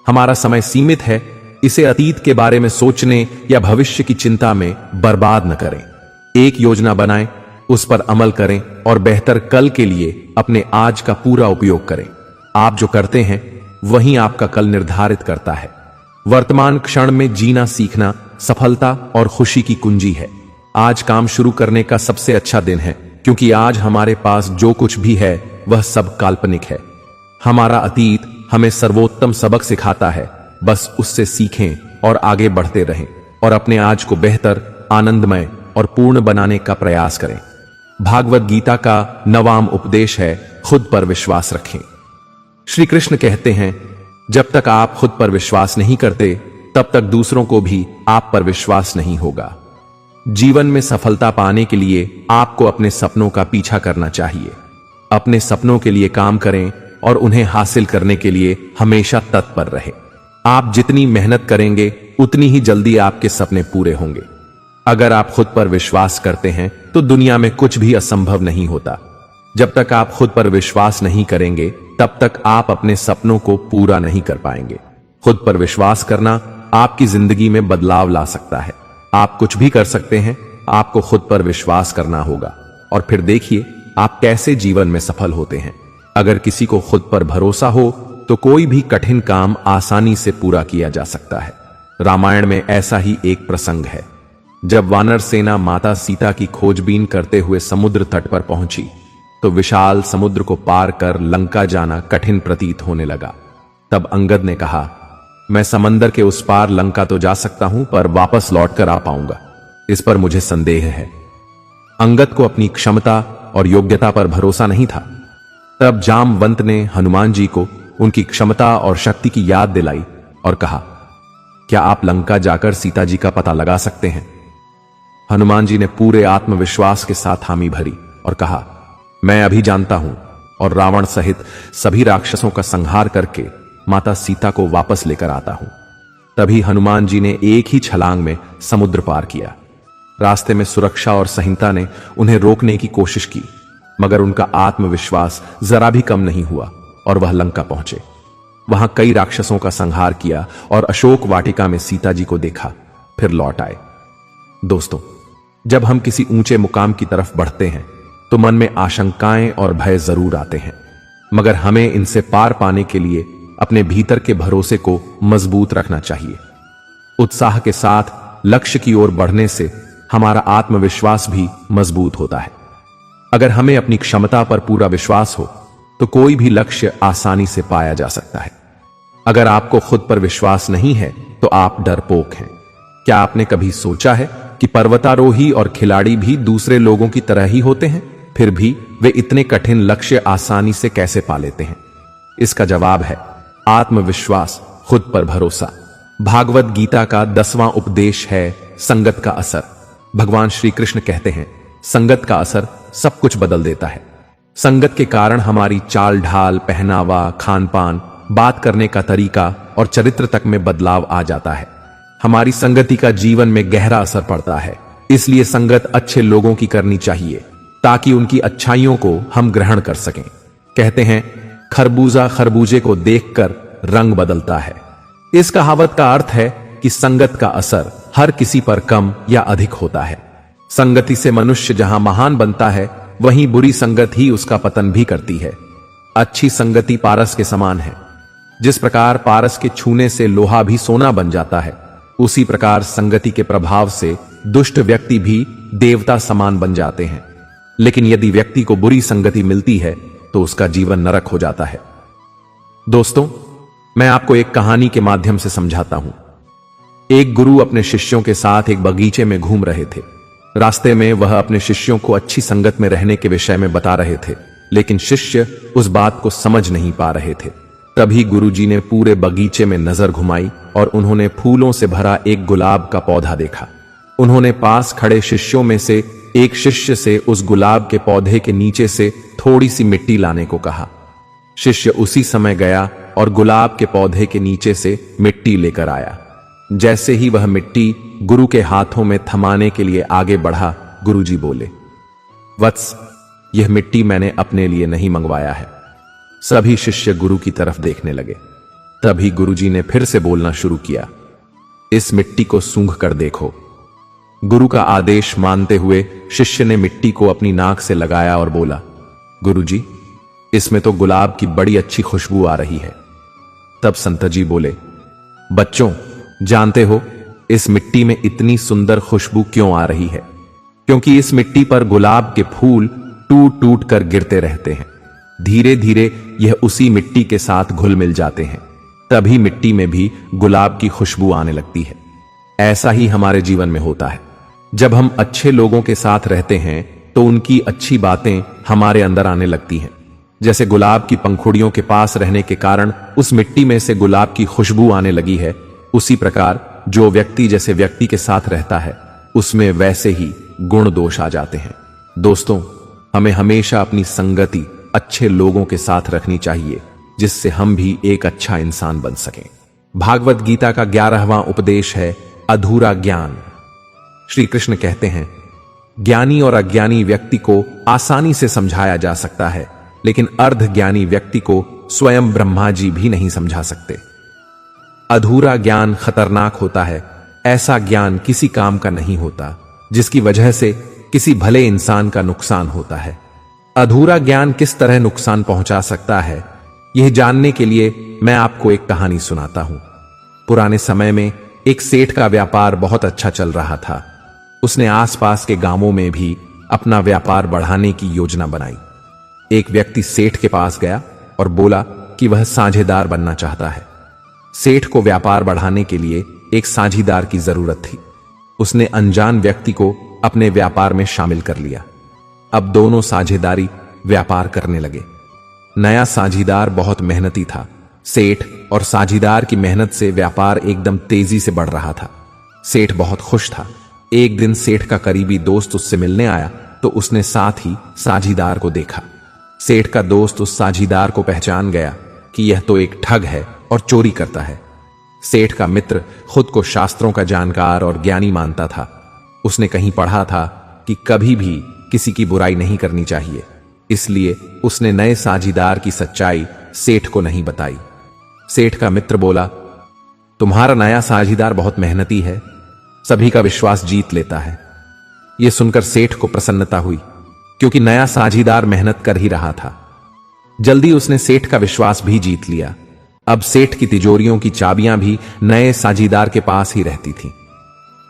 हमारा समय सीमित है, इसे अतीत के बारे में सोचने या भविष्य की चिंता में बर्बाद न करें। एक योजना बनाएं, उस पर अमल करें और बेहतर कल के लिए अपने आज का पूरा उपयोग करें। आप जो करते हैं वही आपका कल निर्धारित करता है। वर्तमान क्षण में जीना सीखना सफलता और खुशी की कुंजी है। आज काम शुरू करने का सबसे अच्छा दिन है, क्योंकि आज हमारे पास जो कुछ भी है वह सब काल्पनिक है। हमारा अतीत हमें सर्वोत्तम सबक सिखाता है, बस उससे सीखें और आगे बढ़ते रहें और अपने आज को बेहतर, आनंदमय और पूर्ण बनाने का प्रयास करें। भागवत गीता का 9वां उपदेश है, खुद पर विश्वास रखें। श्री कृष्ण कहते हैं, जब तक आप खुद पर विश्वास नहीं करते तब तक दूसरों को भी आप पर विश्वास नहीं होगा। जीवन में सफलता पाने के लिए आपको अपने सपनों का पीछा करना चाहिए। अपने सपनों के लिए काम करें और उन्हें हासिल करने के लिए हमेशा तत्पर रहें। आप जितनी मेहनत करेंगे उतनी ही जल्दी आपके सपने पूरे होंगे। अगर आप खुद पर विश्वास करते हैं तो दुनिया में कुछ भी असंभव नहीं होता। जब तक आप खुद पर विश्वास नहीं करेंगे तब तक आप अपने सपनों को पूरा नहीं कर पाएंगे। खुद पर विश्वास करना आपकी जिंदगी में बदलाव ला सकता है। आप कुछ भी कर सकते हैं, आपको खुद पर विश्वास करना होगा और फिर देखिए आप कैसे जीवन में सफल होते हैं। अगर किसी को खुद पर भरोसा हो तो कोई भी कठिन काम आसानी से पूरा किया जा सकता है। रामायण में ऐसा ही एक प्रसंग है। जब वानर सेना माता सीता की खोजबीन करते हुए समुद्र तट पर पहुंची तो विशाल समुद्र को पार कर लंका जाना कठिन प्रतीत होने लगा। तब अंगद ने कहा, मैं समंदर के उस पार लंका तो जा सकता हूं, पर वापस लौटकर आ पाऊंगा, इस पर मुझे संदेह है। अंगद को अपनी क्षमता और योग्यता पर भरोसा नहीं था। तब जामवंत ने हनुमान जी को उनकी क्षमता और शक्ति की याद दिलाई और कहा, क्या आप लंका जाकर सीता जी का पता लगा सकते हैं? हनुमान जी ने पूरे आत्मविश्वास के साथ हामी भरी और कहा, मैं अभी जानता हूं, और रावण सहित सभी राक्षसों का संहार करके माता सीता को वापस लेकर आता हूं। तभी हनुमान जी ने एक ही छलांग में समुद्र पार किया। रास्ते में सुरक्षा और संहिता ने उन्हें रोकने की कोशिश की, मगर उनका आत्मविश्वास जरा भी कम नहीं हुआ और वह लंका पहुंचे। वहां कई राक्षसों का संहार किया और अशोक वाटिका में सीता जी को देखा, फिर लौट आए। दोस्तों, जब हम किसी ऊंचे मुकाम की तरफ बढ़ते हैं तो मन में आशंकाएं और भय जरूर आते हैं, मगर हमें इनसे पार पाने के लिए अपने भीतर के भरोसे को मजबूत रखना चाहिए। उत्साह के साथ लक्ष्य की ओर बढ़ने से हमारा आत्मविश्वास भी मजबूत होता है। अगर हमें अपनी क्षमता पर पूरा विश्वास हो तो कोई भी लक्ष्य आसानी से पाया जा सकता है। अगर आपको खुद पर विश्वास नहीं है तो आप डरपोक हैं। क्या आपने कभी सोचा है कि पर्वतारोही और खिलाड़ी भी दूसरे लोगों की तरह ही होते हैं, फिर भी वे इतने कठिन लक्ष्य आसानी से कैसे पा लेते हैं? इसका जवाब है आत्मविश्वास, खुद पर भरोसा। भागवत गीता का 10वां उपदेश है, संगत का असर। भगवान श्री कृष्ण कहते हैं, संगत का असर सब कुछ बदल देता है। संगत के कारण हमारी चाल ढाल, पहनावा, खान पान, बात करने का तरीका और चरित्र तक में बदलाव आ जाता है। हमारी संगति का जीवन में गहरा असर पड़ता है। इसलिए संगत अच्छे लोगों की करनी चाहिए ताकि उनकी अच्छाइयों को हम ग्रहण कर सकें। कहते हैं, खरबूजा खरबूजे को देखकर रंग बदलता है। इस कहावत का अर्थ है कि संगत का असर हर किसी पर कम या अधिक होता है। संगति से मनुष्य जहां महान बनता है, वहीं बुरी संगत ही उसका पतन भी करती है। अच्छी संगति पारस के समान है। जिस प्रकार पारस के छूने से लोहा भी सोना बन जाता है, उसी प्रकार संगति के प्रभाव से दुष्ट व्यक्ति भी देवता समान बन जाते हैं। लेकिन यदि व्यक्ति को बुरी संगति मिलती है तो उसका जीवन नरक हो जाता है। दोस्तों, मैं आपको एक कहानी के माध्यम से समझाता हूं। एक गुरु अपने शिष्यों के साथ एक बगीचे में घूम रहे थे। रास्ते में वह अपने शिष्यों को अच्छी संगत में रहने के विषय में बता रहे थे, लेकिन शिष्य उस बात को समझ नहीं पा रहे थे। तभी गुरुजी ने पूरे बगीचे में नजर घुमाई और उन्होंने फूलों से भरा एक गुलाब का पौधा देखा। उन्होंने पास खड़े शिष्यों में से एक शिष्य से उस गुलाब के पौधे के नीचे से थोड़ी सी मिट्टी लाने को कहा। शिष्य उसी समय गया और गुलाब के पौधे के नीचे से मिट्टी लेकर आया। जैसे ही वह मिट्टी गुरु के हाथों में थमाने के लिए आगे बढ़ा, गुरुजी बोले, वत्स, यह मिट्टी मैंने अपने लिए नहीं मंगवाया है। सभी शिष्य गुरु की तरफ देखने लगे। तभी गुरुजी ने फिर से बोलना शुरू किया, इस मिट्टी को सूंघ कर देखो। गुरु का आदेश मानते हुए शिष्य ने मिट्टी को अपनी नाक से लगाया और बोला, गुरुजी, इसमें तो गुलाब की बड़ी अच्छी खुशबू आ रही है। तब संत जी बोले, बच्चों, जानते हो इस मिट्टी में इतनी सुंदर खुशबू क्यों आ रही है? क्योंकि इस मिट्टी पर गुलाब के फूल टूट टूट कर गिरते रहते हैं। धीरे धीरे यह उसी मिट्टी के साथ घुल मिल जाते हैं, तभी मिट्टी में भी गुलाब की खुशबू आने लगती है। ऐसा ही हमारे जीवन में होता है। जब हम अच्छे लोगों के साथ रहते हैं तो उनकी अच्छी बातें हमारे अंदर आने लगती हैं। जैसे गुलाब की पंखुड़ियों के पास रहने के कारण उस मिट्टी में से गुलाब की खुशबू आने लगी है, उसी प्रकार जो व्यक्ति जैसे व्यक्ति के साथ रहता है उसमें वैसे ही गुण दोष आ जाते हैं। दोस्तों, हमें हमेशा अपनी संगति अच्छे लोगों के साथ रखनी चाहिए, जिससे हम भी एक अच्छा इंसान बन सकें। भागवत गीता का 11वां उपदेश है अधूरा ज्ञान। श्री कृष्ण कहते हैं, ज्ञानी और अज्ञानी व्यक्ति को आसानी से समझाया जा सकता है, लेकिन अर्ध ज्ञानी व्यक्ति को स्वयं ब्रह्मा जी भी नहीं समझा सकते। अधूरा ज्ञान खतरनाक होता है। ऐसा ज्ञान किसी काम का नहीं होता, जिसकी वजह से किसी भले इंसान का नुकसान होता है। अधूरा ज्ञान किस तरह नुकसान पहुंचा सकता है, यह जानने के लिए मैं आपको एक कहानी सुनाता हूं। पुराने समय में एक सेठ का व्यापार बहुत अच्छा चल रहा था। उसने आसपास के गांवों में भी अपना व्यापार बढ़ाने की योजना बनाई। एक व्यक्ति सेठ के पास गया और बोला कि वह साझेदार बनना चाहता है। सेठ को व्यापार बढ़ाने के लिए एक साझीदार की जरूरत थी। उसने अनजान व्यक्ति को अपने व्यापार में शामिल कर लिया। अब दोनों साझेदारी व्यापार करने लगे। नया साझीदार बहुत मेहनती था। सेठ और साझीदार की मेहनत से व्यापार एकदम तेजी से बढ़ रहा था। सेठ बहुत खुश था। एक दिन सेठ का करीबी दोस्त उससे मिलने आया तो उसने साथ ही साझीदार को देखा। सेठ का दोस्त उस साझीदार को पहचान गया कि यह तो एक ठग है और चोरी करता है। सेठ का मित्र खुद को शास्त्रों का जानकार और ज्ञानी मानता था। उसने कहीं पढ़ा था कि कभी भी किसी की बुराई नहीं करनी चाहिए, इसलिए उसने नए साझीदार की सच्चाई सेठ को नहीं बताई। सेठ का मित्र बोला, तुम्हारा नया साझीदार बहुत मेहनती है, सभी का विश्वास जीत लेता है। यह सुनकर सेठ को प्रसन्नता हुई, क्योंकि नया साझीदार मेहनत कर ही रहा था। जल्दी उसने सेठ का विश्वास भी जीत लिया। अब सेठ की तिजोरियों की चाबियां भी नए साझीदार के पास ही रहती थीं।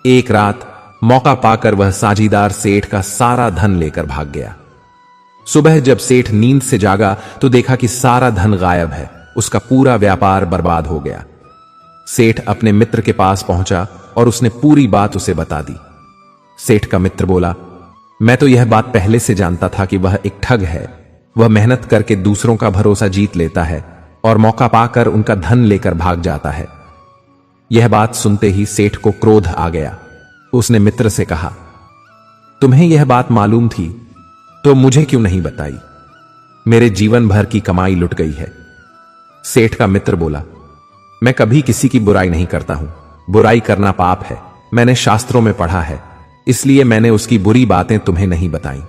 एक रात मौका पाकर वह साझीदार सेठ का सारा धन लेकर भाग गया। सुबह जब सेठ नींद से जागा तो देखा कि सारा धन गायब है। उसका पूरा व्यापार बर्बाद हो गया। सेठ अपने मित्र के पास पहुंचा और उसने पूरी बात उसे बता दी। सेठ का मित्र बोला, मैं तो यह बात पहले से जानता था कि वह एक ठग है। वह मेहनत करके दूसरों का भरोसा जीत लेता है और मौका पाकर उनका धन लेकर भाग जाता है। यह बात सुनते ही सेठ को क्रोध आ गया। उसने मित्र से कहा, तुम्हें यह बात मालूम थी तो मुझे क्यों नहीं बताई? मेरे जीवन भर की कमाई लुट गई है। सेठ का मित्र बोला, मैं कभी किसी की बुराई नहीं करता हूं। बुराई करना पाप है। मैंने शास्त्रों में पढ़ा है, इसलिए मैंने उसकी बुरी बातें तुम्हें नहीं बताई।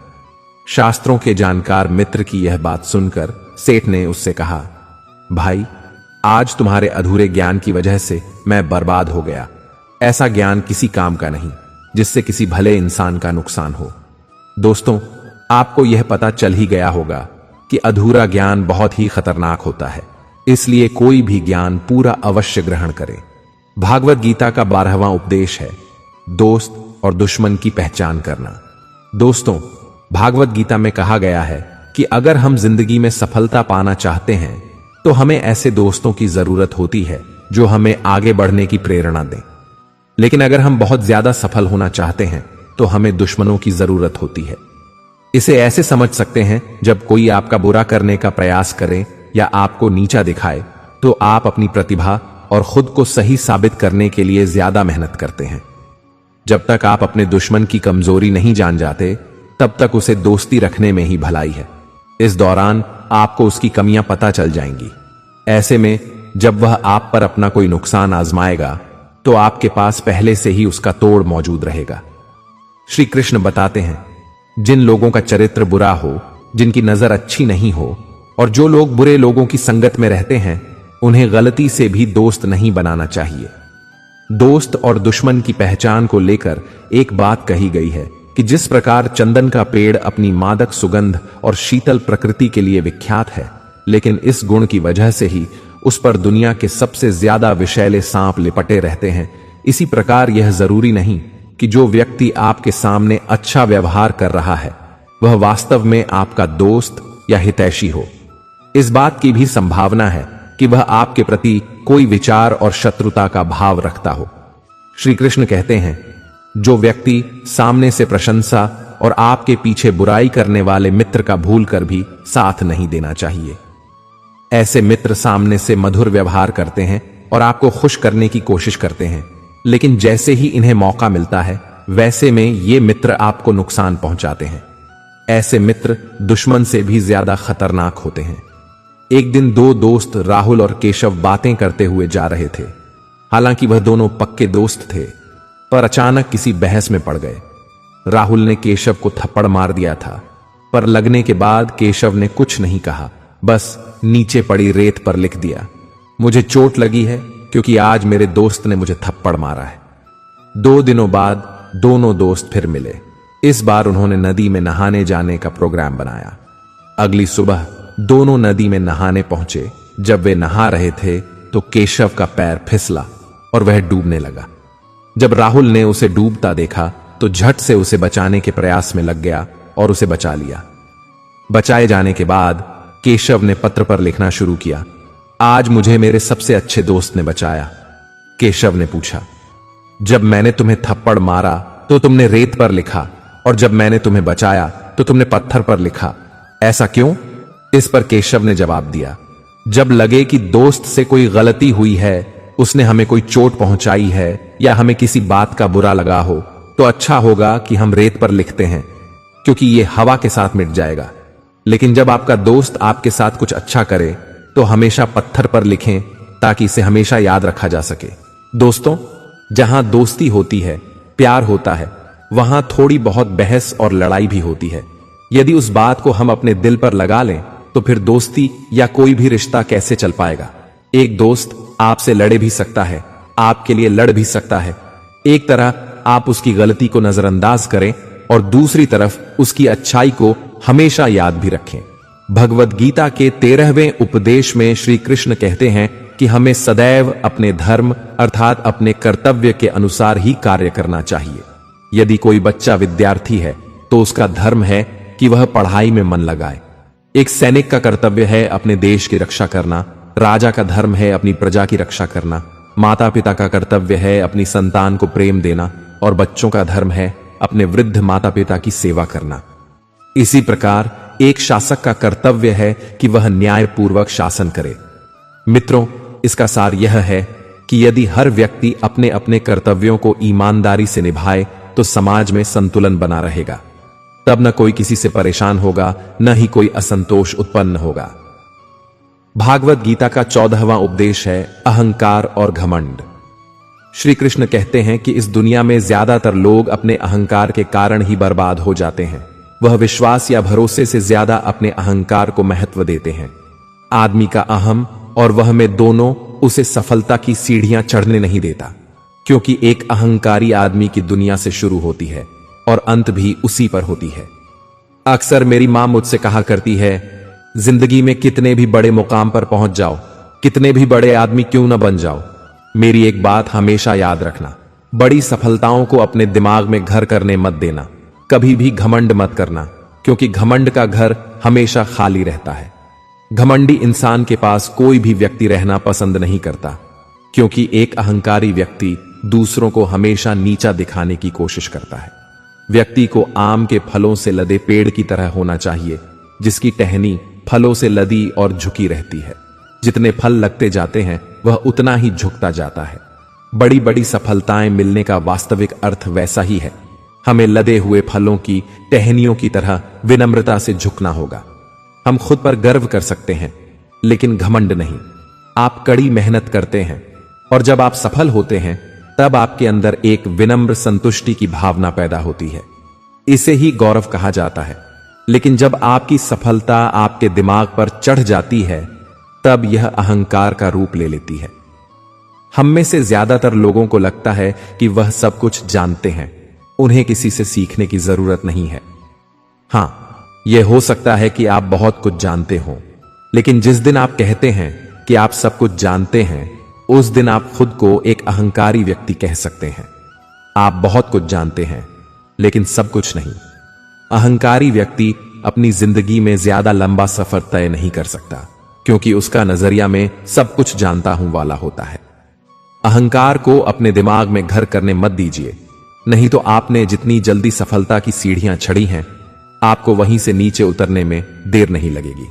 शास्त्रों के जानकार मित्र की यह बात सुनकर सेठ ने उससे कहा, भाई, आज तुम्हारे अधूरे ज्ञान की वजह से मैं बर्बाद हो गया। ऐसा ज्ञान किसी काम का नहीं, जिससे किसी भले इंसान का नुकसान हो। दोस्तों, आपको यह पता चल ही गया होगा कि अधूरा ज्ञान बहुत ही खतरनाक होता है, इसलिए कोई भी ज्ञान पूरा अवश्य ग्रहण करें। भागवत गीता का 12वां उपदेश है दोस्त और दुश्मन की पहचान करना। दोस्तों, भागवत गीता में कहा गया है कि अगर हम जिंदगी में सफलता पाना चाहते हैं तो हमें ऐसे दोस्तों की जरूरत होती है जो हमें आगे बढ़ने की प्रेरणा दें। लेकिन अगर हम बहुत ज्यादा सफल होना चाहते हैं तो हमें दुश्मनों की जरूरत होती है। इसे ऐसे समझ सकते हैं, जब कोई आपका बुरा करने का प्रयास करे या आपको नीचा दिखाए तो आप अपनी प्रतिभा और खुद को सही साबित करने के लिए ज्यादा मेहनत करते हैं। जब तक आप अपने दुश्मन की कमजोरी नहीं जान जाते, तब तक उसे दोस्ती रखने में ही भलाई है। इस दौरान आपको उसकी कमियां पता चल जाएंगी। ऐसे में जब वह आप पर अपना कोई नुकसान आजमाएगा तो आपके पास पहले से ही उसका तोड़ मौजूद रहेगा। श्री कृष्ण बताते हैं, जिन लोगों का चरित्र बुरा हो, जिनकी नजर अच्छी नहीं हो और जो लोग बुरे लोगों की संगत में रहते हैं, उन्हें गलती से भी दोस्त नहीं बनाना चाहिए। दोस्त और दुश्मन की पहचान को लेकर एक बात कही गई है कि जिस प्रकार चंदन का पेड़ अपनी मादक सुगंध और शीतल प्रकृति के लिए विख्यात है, लेकिन इस गुण की वजह से ही उस पर दुनिया के सबसे ज्यादा विषैले सांप लिपटे रहते हैं, इसी प्रकार यह जरूरी नहीं कि जो व्यक्ति आपके सामने अच्छा व्यवहार कर रहा है वह वास्तव में आपका दोस्त या हितैषी हो। इस बात की भी संभावना है कि वह आपके प्रति कोई विचार और शत्रुता का भाव रखता हो। श्री कृष्ण कहते हैं, जो व्यक्ति सामने से प्रशंसा और आपके पीछे बुराई करने वाले मित्र का भूलकर भी साथ नहीं देना चाहिए। ऐसे मित्र सामने से मधुर व्यवहार करते हैं और आपको खुश करने की कोशिश करते हैं, लेकिन जैसे ही इन्हें मौका मिलता है वैसे में ये मित्र आपको नुकसान पहुंचाते हैं। ऐसे मित्र दुश्मन से भी ज्यादा खतरनाक होते हैं। एक दिन दो दोस्त राहुल और केशव बातें करते हुए जा रहे थे। हालांकि वह दोनों पक्के दोस्त थे, पर अचानक किसी बहस में पड़ गए। राहुल ने केशव को थप्पड़ मार दिया था, पर लगने के बाद केशव ने कुछ नहीं कहा, बस नीचे पड़ी रेत पर लिख दिया, मुझे चोट लगी है क्योंकि आज मेरे दोस्त ने मुझे थप्पड़ मारा है। 2 दिनों बाद दोनों दोस्त फिर मिले। इस बार उन्होंने नदी में नहाने जाने का प्रोग्राम बनाया। अगली सुबह दोनों नदी में नहाने पहुंचे। जब वे नहा रहे थे तो केशव का पैर फिसला और वह डूबने लगा। जब राहुल ने उसे डूबता देखा तो झट से उसे बचाने के प्रयास में लग गया और उसे बचा लिया। बचाए जाने के बाद केशव ने पत्र पर लिखना शुरू किया, आज मुझे मेरे सबसे अच्छे दोस्त ने बचाया। केशव ने पूछा, जब मैंने तुम्हें थप्पड़ मारा तो तुमने रेत पर लिखा और जब मैंने तुम्हें बचाया तो तुमने पत्थर पर लिखा, ऐसा क्यों? इस पर केशव ने जवाब दिया, जब लगे कि दोस्त से कोई गलती हुई है, उसने हमें कोई चोट पहुंचाई है या हमें किसी बात का बुरा लगा हो, तो अच्छा होगा कि हम रेत पर लिखते हैं क्योंकि यह हवा के साथ मिट जाएगा। लेकिन जब आपका दोस्त आपके साथ कुछ अच्छा करे तो हमेशा पत्थर पर लिखें ताकि इसे हमेशा याद रखा जा सके। दोस्तों, जहां दोस्ती होती है, प्यार होता है, वहां थोड़ी बहुत बहस और लड़ाई भी होती है। यदि उस बात को हम अपने दिल पर लगा लें तो फिर दोस्ती या कोई भी रिश्ता कैसे चल पाएगा। एक दोस्त आपसे लड़े भी सकता है, आपके लिए लड़ भी सकता है। एक तरह आप उसकी गलती को नजरअंदाज करें और दूसरी तरफ उसकी अच्छाई को हमेशा याद भी रखें। भगवद गीता के 13वें उपदेश में श्री कृष्ण कहते हैं कि हमें सदैव अपने धर्म अर्थात अपने कर्तव्य के अनुसार ही कार्य करना चाहिए। यदि कोई बच्चा विद्यार्थी है तो उसका धर्म है कि वह पढ़ाई में मन लगाए। एक सैनिक का कर्तव्य है अपने देश की रक्षा करना, राजा का धर्म है अपनी प्रजा की रक्षा करना, माता पिता का कर्तव्य है अपनी संतान को प्रेम देना और बच्चों का धर्म है अपने वृद्ध माता पिता की सेवा करना। इसी प्रकार एक शासक का कर्तव्य है कि वह न्यायपूर्वक शासन करे। मित्रों, इसका सार यह है कि यदि हर व्यक्ति अपने अपने कर्तव्यों को ईमानदारी से निभाए तो समाज में संतुलन बना रहेगा। तब न कोई किसी से परेशान होगा, न ही कोई असंतोष उत्पन्न होगा। भागवत गीता का 14वां उपदेश है अहंकार और घमंड। श्री कृष्ण कहते हैं कि इस दुनिया में ज्यादातर लोग अपने अहंकार के कारण ही बर्बाद हो जाते हैं। वह विश्वास या भरोसे से ज्यादा अपने अहंकार को महत्व देते हैं। आदमी का अहम और वह में दोनों उसे सफलता की सीढ़ियां चढ़ने नहीं देता, क्योंकि एक अहंकारी आदमी की दुनिया से शुरू होती है और अंत भी उसी पर होती है। अक्सर मेरी मां मुझसे कहा करती है, जिंदगी में कितने भी बड़े मुकाम पर पहुंच जाओ, कितने भी बड़े आदमी क्यों न बन जाओ, मेरी एक बात हमेशा याद रखना, बड़ी सफलताओं को अपने दिमाग में घर करने मत देना। कभी भी घमंड मत करना, क्योंकि घमंड का घर हमेशा खाली रहता है। घमंडी इंसान के पास कोई भी व्यक्ति रहना पसंद नहीं करता, क्योंकि एक अहंकारी व्यक्ति दूसरों को हमेशा नीचा दिखाने की कोशिश करता है। व्यक्ति को आम के फलों से लदे पेड़ की तरह होना चाहिए, जिसकी टहनी फलों से लदी और झुकी रहती है। जितने फल लगते जाते हैं वह उतना ही झुकता जाता है। बड़ी बड़ी सफलताएं मिलने का वास्तविक अर्थ वैसा ही है। हमें लदे हुए फलों की टहनियों की तरह विनम्रता से झुकना होगा। हम खुद पर गर्व कर सकते हैं, लेकिन घमंड नहीं। आप कड़ी मेहनत करते हैं और जब आप सफल होते हैं तब आपके अंदर एक विनम्र संतुष्टि की भावना पैदा होती है। इसे ही गौरव कहा जाता है। लेकिन जब आपकी सफलता आपके दिमाग पर चढ़ जाती है तब यह अहंकार का रूप ले लेती है। हम में से ज्यादातर लोगों को लगता है कि वह सब कुछ जानते हैं, उन्हें किसी से सीखने की जरूरत नहीं है। हां, यह हो सकता है कि आप बहुत कुछ जानते हो, लेकिन जिस दिन आप कहते हैं कि आप सब कुछ जानते हैं, उस दिन आप खुद को एक अहंकारी व्यक्ति कह सकते हैं। आप बहुत कुछ जानते हैं, लेकिन सब कुछ नहीं। अहंकारी व्यक्ति अपनी जिंदगी में ज्यादा लंबा सफर तय नहीं कर सकता, क्योंकि उसका नजरिया में सब कुछ जानता हूं वाला होता है। अहंकार को अपने दिमाग में घर करने मत दीजिए, नहीं तो आपने जितनी जल्दी सफलता की सीढ़ियां चढ़ी हैं, आपको वहीं से नीचे उतरने में देर नहीं लगेगी।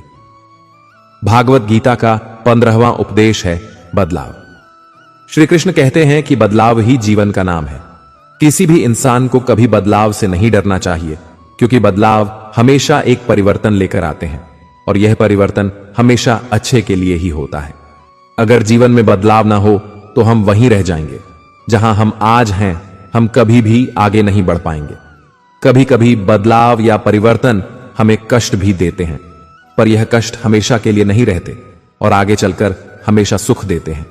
भागवत गीता का 15वां उपदेश है बदलाव। श्री कृष्ण कहते हैं कि बदलाव ही जीवन का नाम है। किसी भी इंसान को कभी बदलाव से नहीं डरना चाहिए, क्योंकि बदलाव हमेशा एक परिवर्तन लेकर आते हैं और यह परिवर्तन हमेशा अच्छे के लिए ही होता है। अगर जीवन में बदलाव ना हो तो हम वहीं रह जाएंगे जहां हम आज हैं। हम कभी भी आगे नहीं बढ़ पाएंगे। कभी कभी बदलाव या परिवर्तन हमें कष्ट भी देते हैं, पर यह कष्ट हमेशा के लिए नहीं रहते और आगे चलकर हमेशा सुख देते हैं।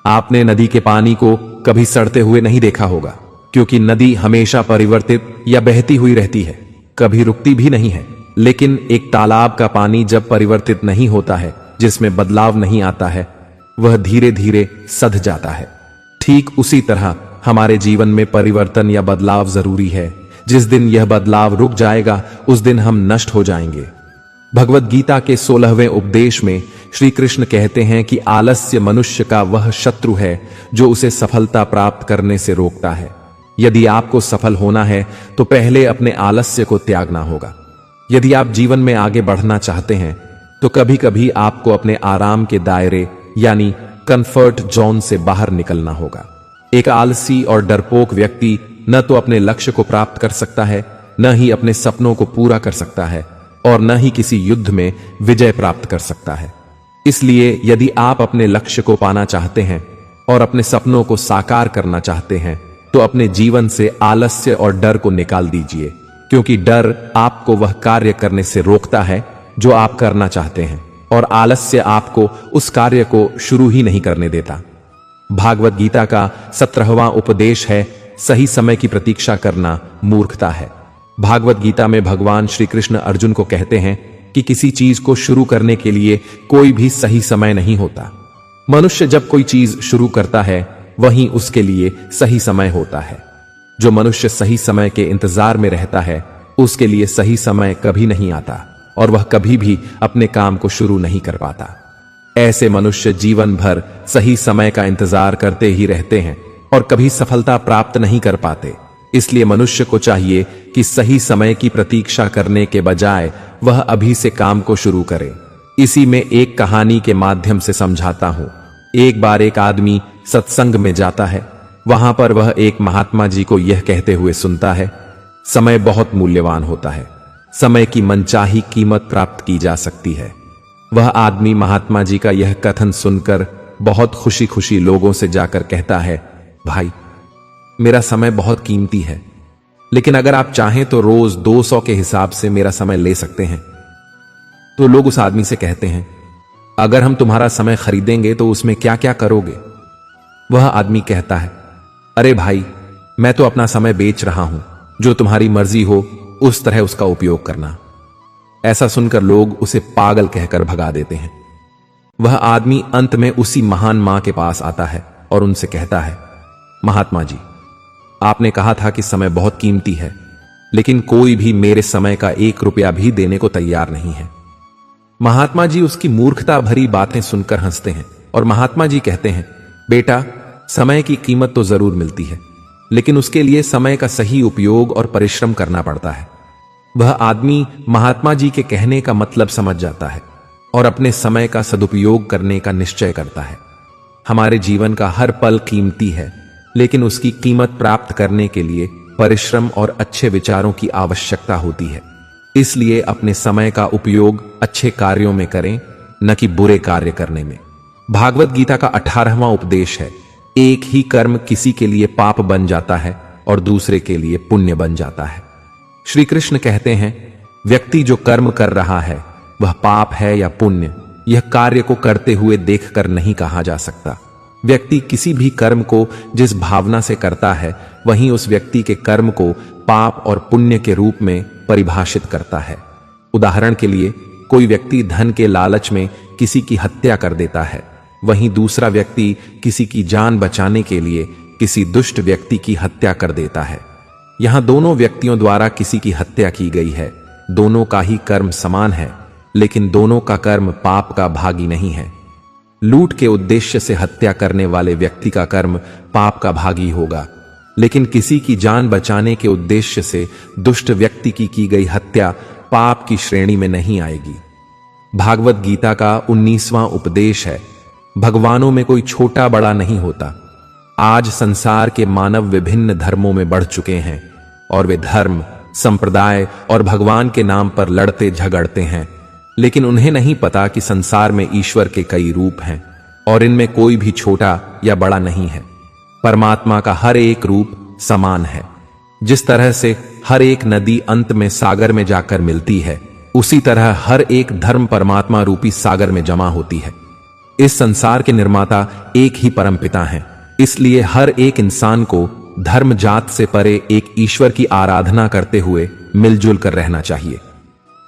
आपने नदी के पानी को कभी सड़ते हुए नहीं देखा होगा, क्योंकि नदी हमेशा परिवर्तित या बहती हुई रहती है, कभी रुकती भी नहीं है। लेकिन एक तालाब का पानी जब परिवर्तित नहीं होता है, जिसमें बदलाव नहीं आता है, वह धीरे धीरे सध जाता है। ठीक उसी तरह हमारे जीवन में परिवर्तन या बदलाव जरूरी है। जिस दिन यह बदलाव रुक जाएगा, उस दिन हम नष्ट हो जाएंगे। भगवत गीता के 16वें उपदेश में श्री कृष्ण कहते हैं कि आलस्य मनुष्य का वह शत्रु है जो उसे सफलता प्राप्त करने से रोकता है। यदि आपको सफल होना है तो पहले अपने आलस्य को त्यागना होगा। यदि आप जीवन में आगे बढ़ना चाहते हैं तो कभी कभी आपको अपने आराम के दायरे यानी कंफर्ट जोन से बाहर निकलना होगा। एक आलसी और डरपोक व्यक्ति न तो अपने लक्ष्य को प्राप्त कर सकता है, न ही अपने सपनों को पूरा कर सकता है और न ही किसी युद्ध में विजय प्राप्त कर सकता है। इसलिए यदि आप अपने लक्ष्य को पाना चाहते हैं और अपने सपनों को साकार करना चाहते हैं तो अपने जीवन से आलस्य और डर को निकाल दीजिए, क्योंकि डर आपको वह कार्य करने से रोकता है जो आप करना चाहते हैं और आलस्य आपको उस कार्य को शुरू ही नहीं करने देता। भागवत गीता का 17वां उपदेश है सही समय की प्रतीक्षा करना मूर्खता है। भागवत गीता में भगवान श्री कृष्ण अर्जुन को कहते हैं कि किसी चीज को शुरू करने के लिए कोई भी सही समय नहीं होता। मनुष्य जब कोई चीज शुरू करता है वहीं उसके लिए सही समय होता है। जो मनुष्य सही समय के इंतजार में रहता है उसके लिए सही समय कभी नहीं आता और वह कभी भी अपने काम को शुरू नहीं कर पाता। ऐसे मनुष्य जीवन भर सही समय का इंतजार करते ही रहते हैं और कभी सफलता प्राप्त नहीं कर पाते। इसलिए मनुष्य को चाहिए कि सही समय की प्रतीक्षा करने के बजाय वह अभी से काम को शुरू करे। इसी में एक कहानी के माध्यम से समझाता हूं। एक बार एक आदमी सत्संग में जाता है। वहां पर वह एक महात्मा जी को यह कहते हुए सुनता है, समय बहुत मूल्यवान होता है, समय की मनचाही कीमत प्राप्त की जा सकती है। वह आदमी महात्मा जी का यह कथन सुनकर बहुत खुशी खुशी लोगों से जाकर कहता है, भाई मेरा समय बहुत कीमती है, लेकिन अगर आप चाहें तो रोज 200 के हिसाब से मेरा समय ले सकते हैं। तो लोग उस आदमी से कहते हैं, अगर हम तुम्हारा समय खरीदेंगे तो उसमें क्या क्या करोगे? वह आदमी कहता है, अरे भाई मैं तो अपना समय बेच रहा हूं, जो तुम्हारी मर्जी हो उस तरह उसका उपयोग करना। ऐसा सुनकर लोग उसे पागल कहकर भगा देते हैं। वह आदमी अंत में उसी महान मां के पास आता है और उनसे कहता है, महात्मा जी आपने कहा था कि समय बहुत कीमती है, लेकिन कोई भी मेरे समय का 1 रुपया भी देने को तैयार नहीं है। महात्मा जी उसकी मूर्खता भरी बातें सुनकर हंसते हैं और महात्मा जी कहते हैं, बेटा समय की कीमत तो जरूर मिलती है, लेकिन उसके लिए समय का सही उपयोग और परिश्रम करना पड़ता है। वह आदमी महात्मा जी के कहने का मतलब समझ जाता है और अपने समय का सदुपयोग करने का निश्चय करता है। हमारे जीवन का हर पल कीमती है, लेकिन उसकी कीमत प्राप्त करने के लिए परिश्रम और अच्छे विचारों की आवश्यकता होती है। इसलिए अपने समय का उपयोग अच्छे कार्यों में करें, न कि बुरे कार्य करने में। भागवत गीता का 18वां उपदेश है, एक ही कर्म किसी के लिए पाप बन जाता है और दूसरे के लिए पुण्य बन जाता है। श्री कृष्ण कहते हैं, व्यक्ति जो कर्म कर रहा है वह पाप है या पुण्य, यह कार्य को करते हुए देखकर नहीं कहा जा सकता। व्यक्ति किसी भी कर्म को जिस भावना से करता है, वहीं उस व्यक्ति के कर्म को पाप और पुण्य के रूप में परिभाषित करता है। उदाहरण के लिए, कोई व्यक्ति धन के लालच में किसी की हत्या कर देता है, वहीं दूसरा व्यक्ति किसी की जान बचाने के लिए किसी दुष्ट व्यक्ति की हत्या कर देता है। यहां दोनों व्यक्तियों द्वारा किसी की हत्या की गई है। दोनों का ही कर्म समान है, लेकिन दोनों का कर्म पाप का भागी नहीं है। लूट के उद्देश्य से हत्या करने वाले व्यक्ति का कर्म पाप का भागी होगा, लेकिन किसी की जान बचाने के उद्देश्य से दुष्ट व्यक्ति की गई हत्या पाप की श्रेणी में नहीं आएगी। भागवत गीता का 19वां उपदेश है, भगवानों में कोई छोटा बड़ा नहीं होता। आज संसार के मानव विभिन्न धर्मों में बढ़ चुके हैं और वे धर्म, संप्रदाय और भगवान के नाम पर लड़ते झगड़ते हैं, लेकिन उन्हें नहीं पता कि संसार में ईश्वर के कई रूप हैं और इनमें कोई भी छोटा या बड़ा नहीं है। परमात्मा का हर एक रूप समान है। जिस तरह से हर एक नदी अंत में सागर में जाकर मिलती है, उसी तरह हर एक धर्म परमात्मा रूपी सागर में जमा होती है। इस संसार के निर्माता एक ही परमपिता हैं, इसलिए हर एक इंसान को धर्म जात से परे एक ईश्वर की आराधना करते हुए मिलजुल कर रहना चाहिए।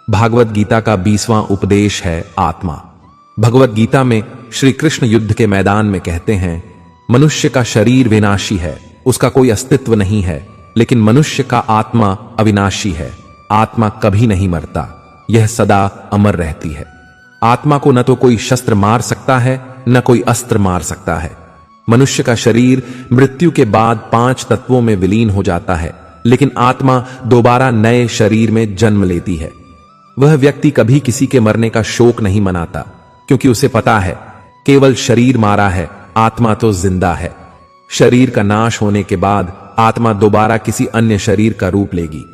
भागवत गीता का 20वां उपदेश है, आत्मा। भगवत गीता में श्री कृष्ण युद्ध के मैदान में कहते हैं, मनुष्य का शरीर विनाशी है, उसका कोई अस्तित्व नहीं है, लेकिन मनुष्य का आत्मा अविनाशी है। आत्मा कभी नहीं मरता, यह सदा अमर रहती है। आत्मा को न तो कोई शस्त्र मार सकता है, न कोई अस्त्र मार सकता है। मनुष्य का शरीर मृत्यु के बाद 5 तत्वों में विलीन हो जाता है, लेकिन आत्मा दोबारा नए शरीर में जन्म लेती है। वह व्यक्ति कभी किसी के मरने का शोक नहीं मनाता, क्योंकि उसे पता है केवल शरीर मारा है, आत्मा तो जिंदा है। शरीर का नाश होने के बाद आत्मा दोबारा किसी अन्य शरीर का रूप लेगी।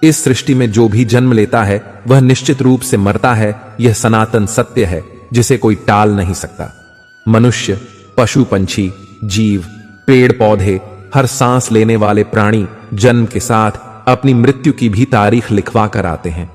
इस सृष्टि में जो भी जन्म लेता है वह निश्चित रूप से मरता है। यह सनातन सत्य है जिसे कोई टाल नहीं सकता। मनुष्य, पशु पंछी, जीव, पेड़ पौधे, हर सांस लेने वाले प्राणी जन्म के साथ अपनी मृत्यु की भी तारीख लिखवा कर आते हैं।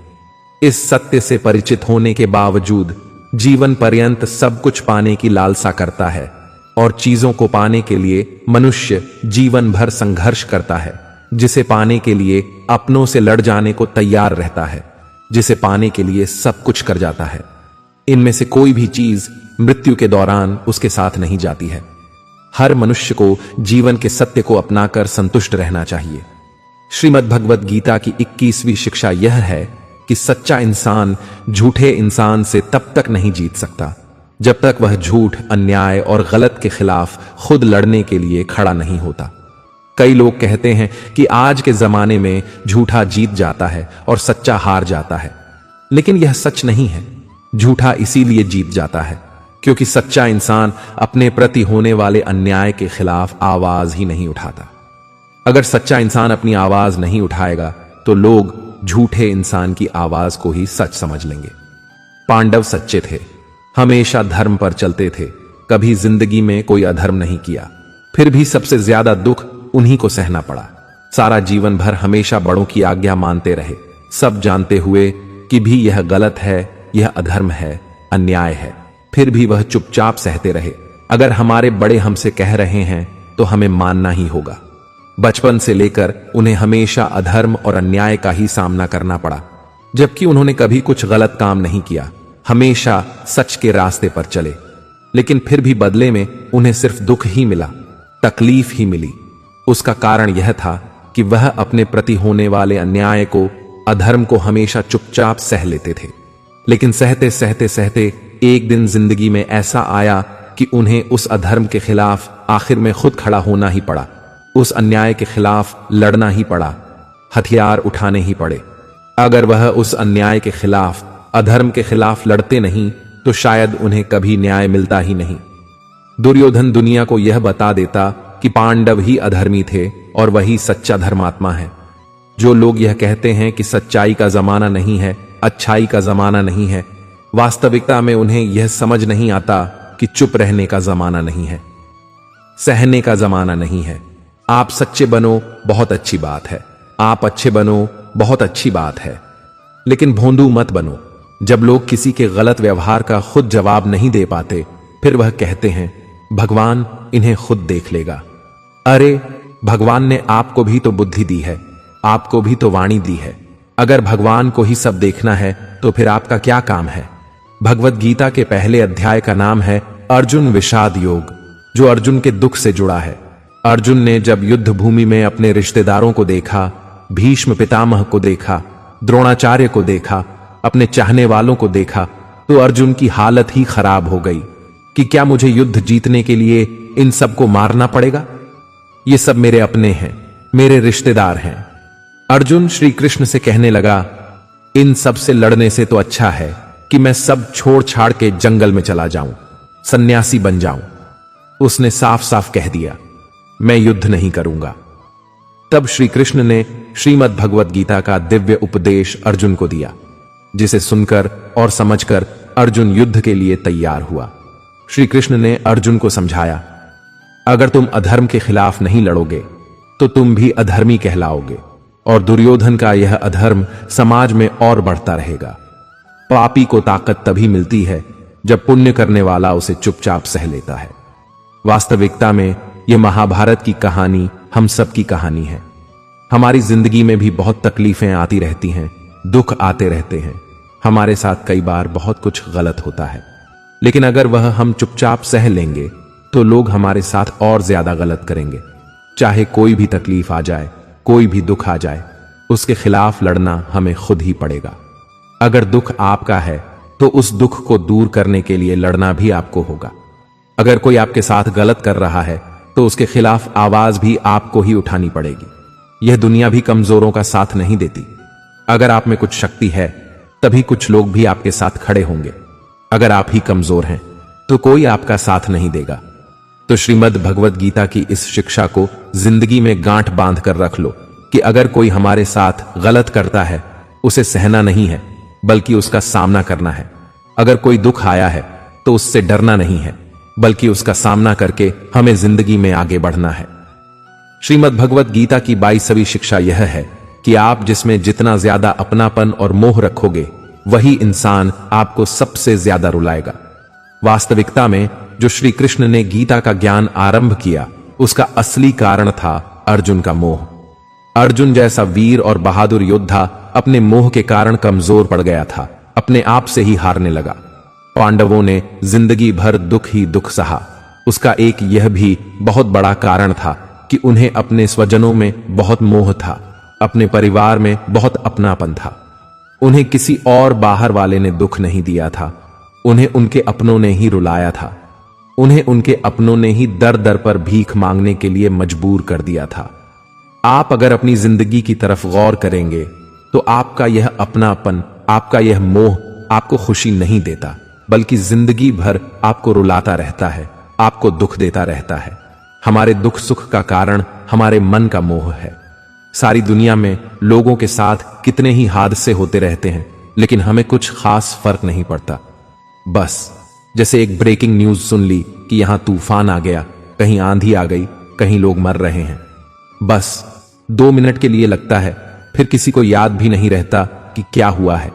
इस सत्य से परिचित होने के बावजूद जीवन पर्यंत सब कुछ पाने की लालसा करता है और चीजों को पाने के लिए मनुष्य जीवन भर संघर्ष करता है, जिसे पाने के लिए अपनों से लड़ जाने को तैयार रहता है, जिसे पाने के लिए सब कुछ कर जाता है। इनमें से कोई भी चीज मृत्यु के दौरान उसके साथ नहीं जाती है। हर मनुष्य को जीवन के सत्य को अपनाकर संतुष्ट रहना चाहिए। श्रीमद् भगवत गीता की 21वीं शिक्षा यह है कि सच्चा इंसान झूठे इंसान से तब तक नहीं जीत सकता जब तक वह झूठ, अन्याय और गलत के खिलाफ खुद लड़ने के लिए खड़ा नहीं होता। कई लोग कहते हैं कि आज के जमाने में झूठा जीत जाता है और सच्चा हार जाता है, लेकिन यह सच नहीं है। झूठा इसीलिए जीत जाता है क्योंकि सच्चा इंसान अपने प्रति होने वाले अन्याय के खिलाफ आवाज ही नहीं उठाता। अगर सच्चा इंसान अपनी आवाज नहीं उठाएगा तो लोग झूठे इंसान की आवाज को ही सच समझ लेंगे। पांडव सच्चे थे, हमेशा धर्म पर चलते थे, कभी जिंदगी में कोई अधर्म नहीं किया। फिर भी सबसे ज्यादा दुख उन्हीं को सहना पड़ा। सारा जीवन भर हमेशा बड़ों की आज्ञा मानते रहे, सब जानते हुए कि भी यह गलत है, यह अधर्म है, अन्याय है। फिर भी वह चुपचाप सहते रहे। अगर हमारे बड़े हमसे कह रहे हैं तो हमें मानना ही होगा। बचपन से लेकर उन्हें हमेशा अधर्म और अन्याय का ही सामना करना पड़ा, जबकि उन्होंने कभी कुछ गलत काम नहीं किया, हमेशा सच के रास्ते पर चले। लेकिन फिर भी बदले में उन्हें सिर्फ दुख ही मिला, तकलीफ ही मिली। उसका कारण यह था कि वह अपने प्रति होने वाले अन्याय को, अधर्म को हमेशा चुपचाप सह लेते थे। लेकिन सहते सहते सहते एक दिन जिंदगी में ऐसा आया कि उन्हें उस अधर्म के खिलाफ आखिर में खुद खड़ा होना ही पड़ा। उस अन्याय के खिलाफ लड़ना ही पड़ा, हथियार उठाने ही पड़े। अगर वह उस अन्याय के खिलाफ, अधर्म के खिलाफ लड़ते नहीं तो शायद उन्हें कभी न्याय मिलता ही नहीं। दुर्योधन दुनिया को यह बता देता कि पांडव ही अधर्मी थे और वही सच्चा धर्मात्मा है। जो लोग यह कहते हैं कि सच्चाई का जमाना नहीं है, अच्छाई का जमाना नहीं है, वास्तविकता में उन्हें यह समझ नहीं आता कि चुप रहने का जमाना नहीं है, सहने का जमाना नहीं है। आप सच्चे बनो, बहुत अच्छी बात है। आप अच्छे बनो, बहुत अच्छी बात है। लेकिन भोंदू मत बनो। जब लोग किसी के गलत व्यवहार का खुद जवाब नहीं दे पाते, फिर वह कहते हैं भगवान इन्हें खुद देख लेगा। अरे, भगवान ने आपको भी तो बुद्धि दी है, आपको भी तो वाणी दी है। अगर भगवान को ही सब देखना है तो फिर आपका क्या काम है? भगवत गीता के पहले अध्याय का नाम है अर्जुन विषाद योग, जो अर्जुन के दुख से जुड़ा है। अर्जुन ने जब युद्ध भूमि में अपने रिश्तेदारों को देखा, भीष्म पितामह को देखा, द्रोणाचार्य को देखा, अपने चाहने वालों को देखा, तो अर्जुन की हालत ही खराब हो गई कि क्या मुझे युद्ध जीतने के लिए इन सबको मारना पड़ेगा? ये सब मेरे अपने हैं, मेरे रिश्तेदार हैं। अर्जुन श्री कृष्ण से कहने लगा, इन सब से लड़ने से तो अच्छा है कि मैं सब छोड़ छाड़ के जंगल में चला जाऊं, सन्यासी बन जाऊं। उसने साफ साफ कह दिया, मैं युद्ध नहीं करूंगा। तब श्री कृष्ण ने श्रीमद् भगवत गीता का दिव्य उपदेश अर्जुन को दिया, जिसे सुनकर और समझकर अर्जुन युद्ध के लिए तैयार हुआ। श्री कृष्ण ने अर्जुन को समझाया, अगर तुम अधर्म के खिलाफ नहीं लड़ोगे तो तुम भी अधर्मी कहलाओगे और दुर्योधन का यह अधर्म समाज में और बढ़ता रहेगा। पापी को ताकत तभी मिलती है जब पुण्य करने वाला उसे चुपचाप सह लेता है। वास्तविकता में यह महाभारत की कहानी हम सब की कहानी है। हमारी जिंदगी में भी बहुत तकलीफें आती रहती हैं, दुख आते रहते हैं। हमारे साथ कई बार बहुत कुछ गलत होता है, लेकिन अगर वह हम चुपचाप सह लेंगे तो लोग हमारे साथ और ज्यादा गलत करेंगे। चाहे कोई भी तकलीफ आ जाए, कोई भी दुख आ जाए, उसके खिलाफ लड़ना हमें खुद ही पड़ेगा। अगर दुख आपका है तो उस दुख को दूर करने के लिए लड़ना भी आपको होगा। अगर कोई आपके साथ गलत कर रहा है तो उसके खिलाफ आवाज भी आपको ही उठानी पड़ेगी। यह दुनिया भी कमजोरों का साथ नहीं देती। अगर आप में कुछ शक्ति है तभी कुछ लोग भी आपके साथ खड़े होंगे। अगर आप ही कमजोर हैं तो कोई आपका साथ नहीं देगा। तो श्रीमद् भगवत गीता की इस शिक्षा को जिंदगी में गांठ बांध कर रख लो कि अगर कोई हमारे साथ गलत करता है, उसे सहना नहीं है बल्कि उसका सामना करना है। अगर कोई दुख आया है तो उससे डरना नहीं है बल्कि उसका सामना करके हमें जिंदगी में आगे बढ़ना है। श्रीमद् भगवत गीता की 22वीं शिक्षा यह है कि आप जिसमें जितना ज्यादा अपनापन और मोह रखोगे, वही इंसान आपको सबसे ज्यादा रुलाएगा। वास्तविकता में जो श्री कृष्ण ने गीता का ज्ञान आरंभ किया, उसका असली कारण था अर्जुन का मोह। अर्जुन जैसा वीर और बहादुर योद्धा अपने मोह के कारण कमजोर पड़ गया था, अपने आप से ही हारने लगा। पांडवों ने जिंदगी भर दुख ही दुख सहा। उसका एक यह भी बहुत बड़ा कारण था कि उन्हें अपने स्वजनों में बहुत मोह था, अपने परिवार में बहुत अपनापन था। उन्हें किसी और बाहर वाले ने दुख नहीं दिया था, उन्हें उनके अपनों ने ही रुलाया था। उन्हें उनके अपनों ने ही दर दर पर भीख मांगने के लिए मजबूर कर दिया था। आप अगर अपनी जिंदगी की तरफ गौर करेंगे तो आपका यह अपनापन, आपका यह मोह आपको खुशी नहीं देता, बल्कि जिंदगी भर आपको रुलाता रहता है, आपको दुख देता रहता है। हमारे दुख सुख का कारण हमारे मन का मोह है। सारी दुनिया में लोगों के साथ कितने ही हादसे होते रहते हैं, लेकिन हमें कुछ खास फर्क नहीं पड़ता। बस जैसे एक ब्रेकिंग न्यूज सुन ली कि यहां तूफान आ गया, कहीं आंधी आ गई, कहीं लोग मर रहे हैं। बस 2 मिनट के लिए लगता है, फिर किसी को याद भी नहीं रहता कि क्या हुआ है।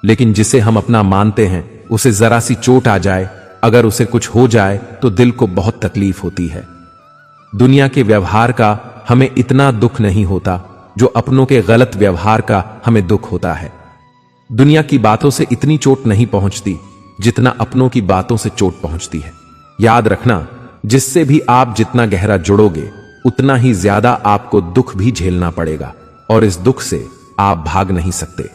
लेकिन जिसे हम अपना मानते हैं, उसे जरा सी चोट आ जाए, अगर उसे कुछ हो जाए तो दिल को बहुत तकलीफ होती है। दुनिया के व्यवहार का हमें इतना दुख नहीं होता जो अपनों के गलत व्यवहार का हमें दुख होता है। दुनिया की बातों से इतनी चोट नहीं पहुंचती जितना अपनों की बातों से चोट पहुंचती है। याद रखना, जिससे भी आप जितना गहरा जुड़ोगे, उतना ही ज्यादा आपको दुख भी झेलना पड़ेगा और इस दुख से आप भाग नहीं सकते।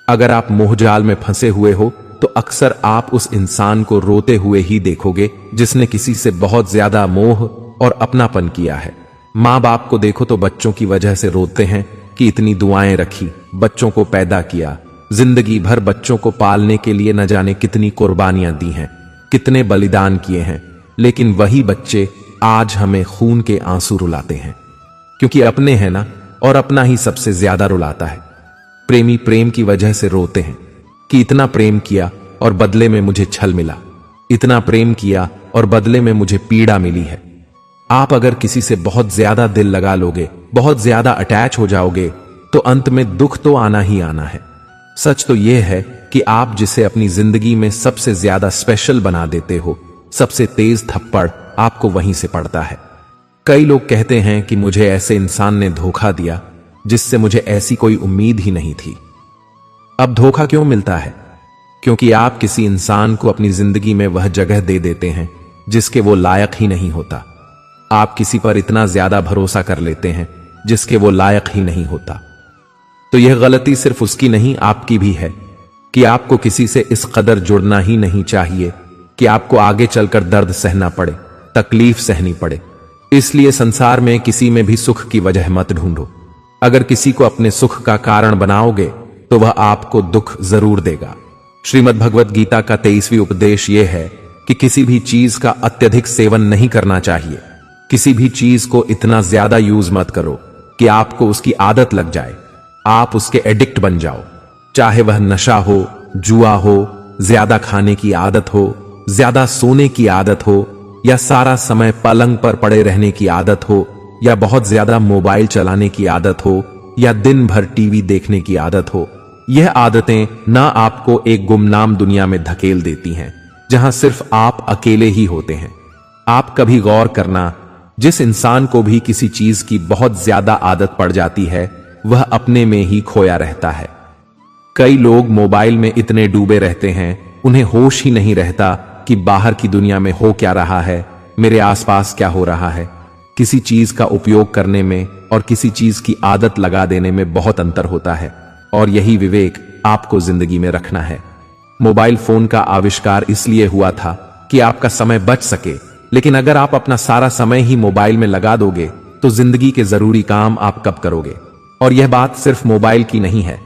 अगर आप मोहजाल में फंसे हुए हो तो अक्सर आप उस इंसान को रोते हुए ही देखोगे जिसने किसी से बहुत ज्यादा मोह और अपनापन किया है। माँ बाप को देखो तो बच्चों की वजह से रोते हैं कि इतनी दुआएं रखी, बच्चों को पैदा किया, जिंदगी भर बच्चों को पालने के लिए न जाने कितनी कुर्बानियां दी हैं, कितने बलिदान किए हैं, लेकिन वही बच्चे आज हमें खून के आंसू रुलाते हैं, क्योंकि अपने हैं ना, और अपना ही सबसे ज्यादा रुलाता है। प्रेमी प्रेम की वजह से रोते हैं कि इतना प्रेम किया और बदले में मुझे छल मिला, इतना प्रेम किया और बदले में मुझे पीड़ा मिली है। आप अगर किसी से बहुत ज्यादा दिल लगा लोगे, बहुत ज्यादा अटैच हो जाओगे, तो अंत में दुख तो आना ही आना है। सच तो यह है कि आप जिसे अपनी जिंदगी में सबसे ज्यादा स्पेशल बना देते हो, सबसे तेज थप्पड़ आपको वहीं से पड़ता है। कई लोग कहते हैं कि मुझे ऐसे इंसान ने धोखा दिया जिससे मुझे ऐसी कोई उम्मीद ही नहीं थी। अब धोखा क्यों मिलता है? क्योंकि आप किसी इंसान को अपनी जिंदगी में वह जगह दे देते हैं जिसके वो लायक ही नहीं होता। आप किसी पर इतना ज्यादा भरोसा कर लेते हैं जिसके वो लायक ही नहीं होता। तो यह गलती सिर्फ उसकी नहीं, आपकी भी है कि आपको किसी से इस कदर जुड़ना ही नहीं चाहिए कि आपको आगे चलकर दर्द सहना पड़े, तकलीफ सहनी पड़े। इसलिए संसार में किसी में भी सुख की वजह मत ढूंढो। अगर किसी को अपने सुख का कारण बनाओगे तो वह आपको दुख जरूर देगा। श्रीमद् भगवत गीता का 23वीं उपदेश यह है कि किसी भी चीज का अत्यधिक सेवन नहीं करना चाहिए। किसी भी चीज को इतना ज्यादा यूज मत करो कि आपको उसकी आदत लग जाए, आप उसके एडिक्ट बन जाओ। चाहे वह नशा हो, जुआ हो, ज्यादा खाने की आदत हो, ज्यादा सोने की आदत हो, या सारा समय पलंग पर पड़े रहने की आदत हो, या बहुत ज्यादा मोबाइल चलाने की आदत हो, या दिन भर टीवी देखने की आदत हो। यह आदतें ना आपको एक गुमनाम दुनिया में धकेल देती हैं जहां सिर्फ आप अकेले ही होते हैं। आप कभी गौर करना, जिस इंसान को भी किसी चीज की बहुत ज्यादा आदत पड़ जाती है वह अपने में ही खोया रहता है। कई लोग मोबाइल में इतने डूबे रहते हैं, उन्हें होश ही नहीं रहता कि बाहर की दुनिया में हो क्या रहा है, मेरे आसपास क्या हो रहा है। किसी चीज का उपयोग करने में और किसी चीज की आदत लगा देने में बहुत अंतर होता है, और यही विवेक आपको जिंदगी में रखना है। मोबाइल फोन का आविष्कार इसलिए हुआ था कि आपका समय बच सके, लेकिन अगर आप अपना सारा समय ही मोबाइल में लगा दोगे तो जिंदगी के जरूरी काम आप कब करोगे? और यह बात सिर्फ मोबाइल की नहीं है।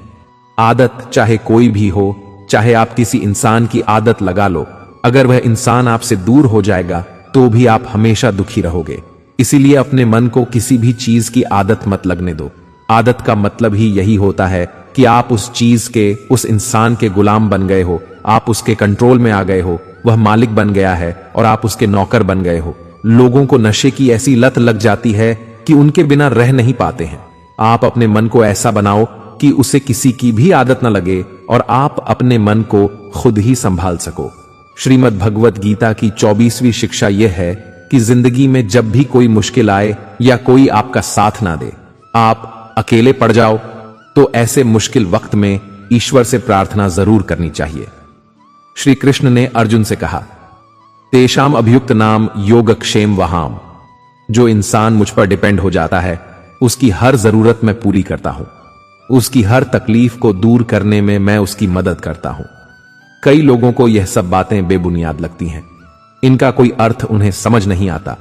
आदत चाहे कोई भी हो, चाहे आप किसी इंसान की आदत लगा लो, अगर वह इंसान आपसे दूर हो जाएगा तो भी आप हमेशा दुखी रहोगे। इसीलिए अपने मन को किसी भी चीज की आदत मत लगने दो। आदत का मतलब ही यही होता है कि आप उस चीज के, उस इंसान के गुलाम बन गए हो, आप उसके कंट्रोल में आ गए हो, वह मालिक बन गया है और आप उसके नौकर बन गए हो। लोगों को नशे की ऐसी लत लग जाती है कि उनके बिना रह नहीं पाते हैं। आप अपने मन को ऐसा बनाओ कि उसे किसी की भी आदत न लगे और आप अपने मन को खुद ही संभाल सको। श्रीमद् भगवत गीता की 24वीं शिक्षा यह है कि जिंदगी में जब भी कोई मुश्किल आए या कोई आपका साथ ना दे, आप अकेले पड़ जाओ, तो ऐसे मुश्किल वक्त में ईश्वर से प्रार्थना जरूर करनी चाहिए। श्री कृष्ण ने अर्जुन से कहा, तेषाम अभियुक्त नाम योगक्षेम वहाम। जो इंसान मुझ पर डिपेंड हो जाता है उसकी हर जरूरत मैं पूरी करता हूं, उसकी हर तकलीफ को दूर करने में मैं उसकी मदद करता हूं। कई लोगों को यह सब बातें बेबुनियाद लगती हैं, इनका कोई अर्थ उन्हें समझ नहीं आता,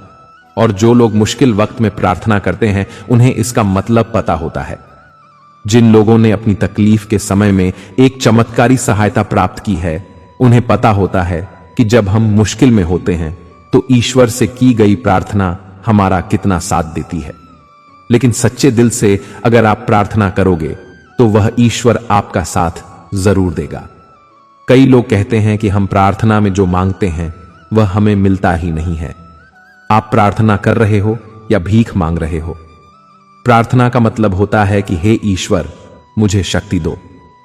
और जो लोग मुश्किल वक्त में प्रार्थना करते हैं उन्हें इसका मतलब पता होता है। जिन लोगों ने अपनी तकलीफ के समय में एक चमत्कारी सहायता प्राप्त की है, उन्हें पता होता है कि जब हम मुश्किल में होते हैं तो ईश्वर से की गई प्रार्थना हमारा कितना साथ देती है। लेकिन सच्चे दिल से अगर आप प्रार्थना करोगे तो वह ईश्वर आपका साथ जरूर देगा। कई लोग कहते हैं कि हम प्रार्थना में जो मांगते हैं वह हमें मिलता ही नहीं है। आप प्रार्थना कर रहे हो या भीख मांग रहे हो? प्रार्थना का मतलब होता है कि हे ईश्वर, मुझे शक्ति दो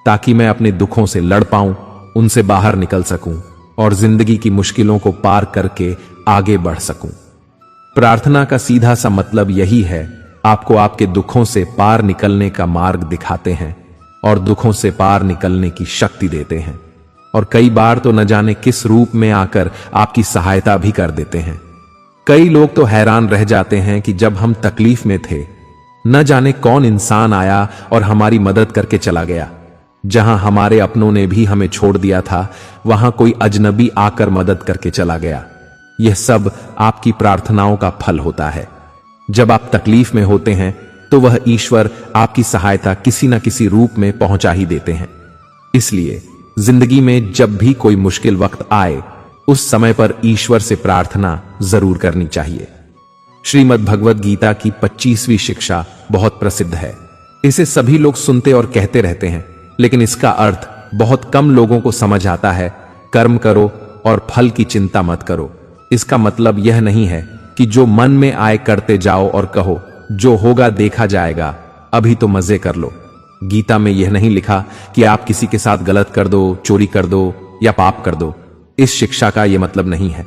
ताकि मैं अपने दुखों से लड़ पाऊं, उनसे बाहर निकल सकूं और जिंदगी की मुश्किलों को पार करके आगे बढ़ सकूं। प्रार्थना का सीधा सा मतलब यही है, आपको आपके दुखों से पार निकलने का मार्ग दिखाते हैं और दुखों से पार निकलने की शक्ति देते हैं, और कई बार तो न जाने किस रूप में आकर आपकी सहायता भी कर देते हैं। कई लोग तो हैरान रह जाते हैं कि जब हम तकलीफ में थे न जाने कौन इंसान आया और हमारी मदद करके चला गया। जहां हमारे अपनों ने भी हमें छोड़ दिया था वहां कोई अजनबी आकर मदद करके चला गया। यह सब आपकी प्रार्थनाओं का फल होता है। जब आप तकलीफ में होते हैं तो वह ईश्वर आपकी सहायता किसी न किसी रूप में पहुंचा ही देते हैं। इसलिए जिंदगी में जब भी कोई मुश्किल वक्त आए, उस समय पर ईश्वर से प्रार्थना जरूर करनी चाहिए। श्रीमद् भगवद गीता की 25वीं शिक्षा बहुत प्रसिद्ध है। इसे सभी लोग सुनते और कहते रहते हैं, लेकिन इसका अर्थ बहुत कम लोगों को समझ आता है। कर्म करो और फल की चिंता मत करो। इसका मतलब यह नहीं है कि जो मन में आए करते जाओ और कहो जो होगा देखा जाएगा, अभी तो मजे कर लो। गीता में यह नहीं लिखा कि आप किसी के साथ गलत कर दो, चोरी कर दो या पाप कर दो। इस शिक्षा का यह मतलब नहीं है।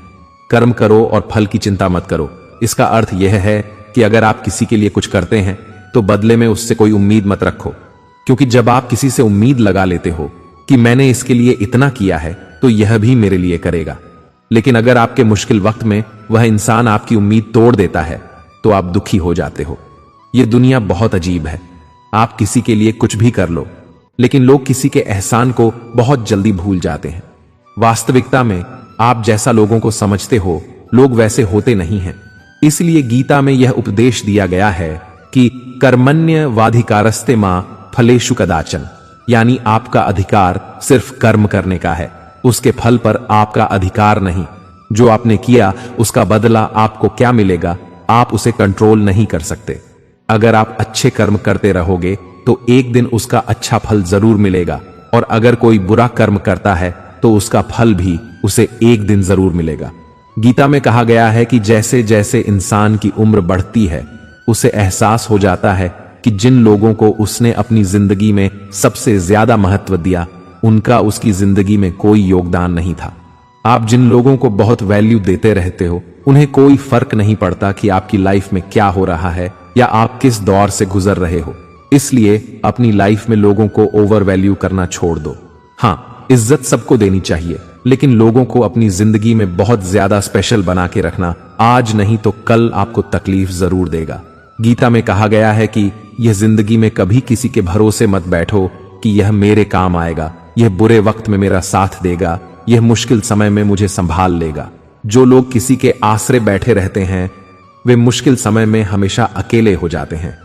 कर्म करो और फल की चिंता मत करो। इसका अर्थ यह है कि अगर आप किसी के लिए कुछ करते हैं तो बदले में उससे कोई उम्मीद मत रखो, क्योंकि जब आप किसी से उम्मीद लगा लेते हो कि मैंने इसके लिए इतना किया है तो यह भी मेरे लिए करेगा, लेकिन अगर आपके मुश्किल वक्त में वह इंसान आपकी उम्मीद तोड़ देता है तो आप दुखी हो जाते हो। यह दुनिया बहुत अजीब है। आप किसी के लिए कुछ भी कर लो, लेकिन लोग किसी के एहसान को बहुत जल्दी भूल जाते हैं। वास्तविकता में आप जैसा लोगों को समझते हो, लोग वैसे होते नहीं हैं। इसलिए गीता में यह उपदेश दिया गया है कि कर्मण्यवाधिकारस्ते मां फलेषु कदाचन, यानी आपका अधिकार सिर्फ कर्म करने का है, उसके फल पर आपका अधिकार नहीं। जो आपने किया उसका बदला आपको क्या मिलेगा, आप उसे कंट्रोल नहीं कर सकते। अगर आप अच्छे कर्म करते रहोगे तो एक दिन उसका अच्छा फल जरूर मिलेगा, और अगर कोई बुरा कर्म करता है तो उसका फल भी उसे एक दिन जरूर मिलेगा। गीता में कहा गया है कि जैसे जैसे इंसान की उम्र बढ़ती है, उसे एहसास हो जाता है कि जिन लोगों को उसने अपनी जिंदगी में सबसे ज्यादा महत्व दिया, उनका उसकी जिंदगी में कोई योगदान नहीं था। आप जिन लोगों को बहुत वैल्यू देते रहते हो, उन्हें कोई फर्क नहीं पड़ता कि आपकी लाइफ में क्या हो रहा है या आप किस दौर से गुजर रहे हो। इसलिए अपनी लाइफ में लोगों को ओवर वैल्यू करना छोड़ दो। हाँ, इज्जत सबको देनी चाहिए, लेकिन लोगों को अपनी जिंदगी में बहुत ज्यादा स्पेशल बना के रखना आज नहीं तो कल आपको तकलीफ जरूर देगा। गीता में कहा गया है कि यह जिंदगी में कभी किसी के भरोसे मत बैठो कि यह मेरे काम आएगा, यह बुरे वक्त में मेरा साथ देगा, यह मुश्किल समय में मुझे संभाल लेगा। जो लोग किसी के आसरे बैठे रहते हैं, वे मुश्किल समय में हमेशा अकेले हो जाते हैं।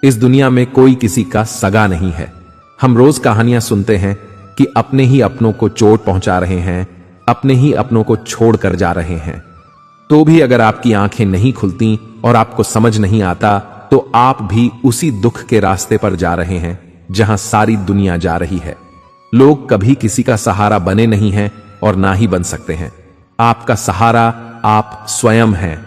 इस दुनिया में कोई किसी का सगा नहीं है। हम रोज कहानियां सुनते हैं कि अपने ही अपनों को चोट पहुंचा रहे हैं, अपने ही अपनों को छोड़कर जा रहे हैं। तो भी अगर आपकी आंखें नहीं खुलती और आपको समझ नहीं आता, तो आप भी उसी दुख के रास्ते पर जा रहे हैं जहां सारी दुनिया जा रही है। लोग कभी किसी का सहारा बने नहीं हैं और ना ही बन सकते हैं। आपका सहारा आप स्वयं हैं।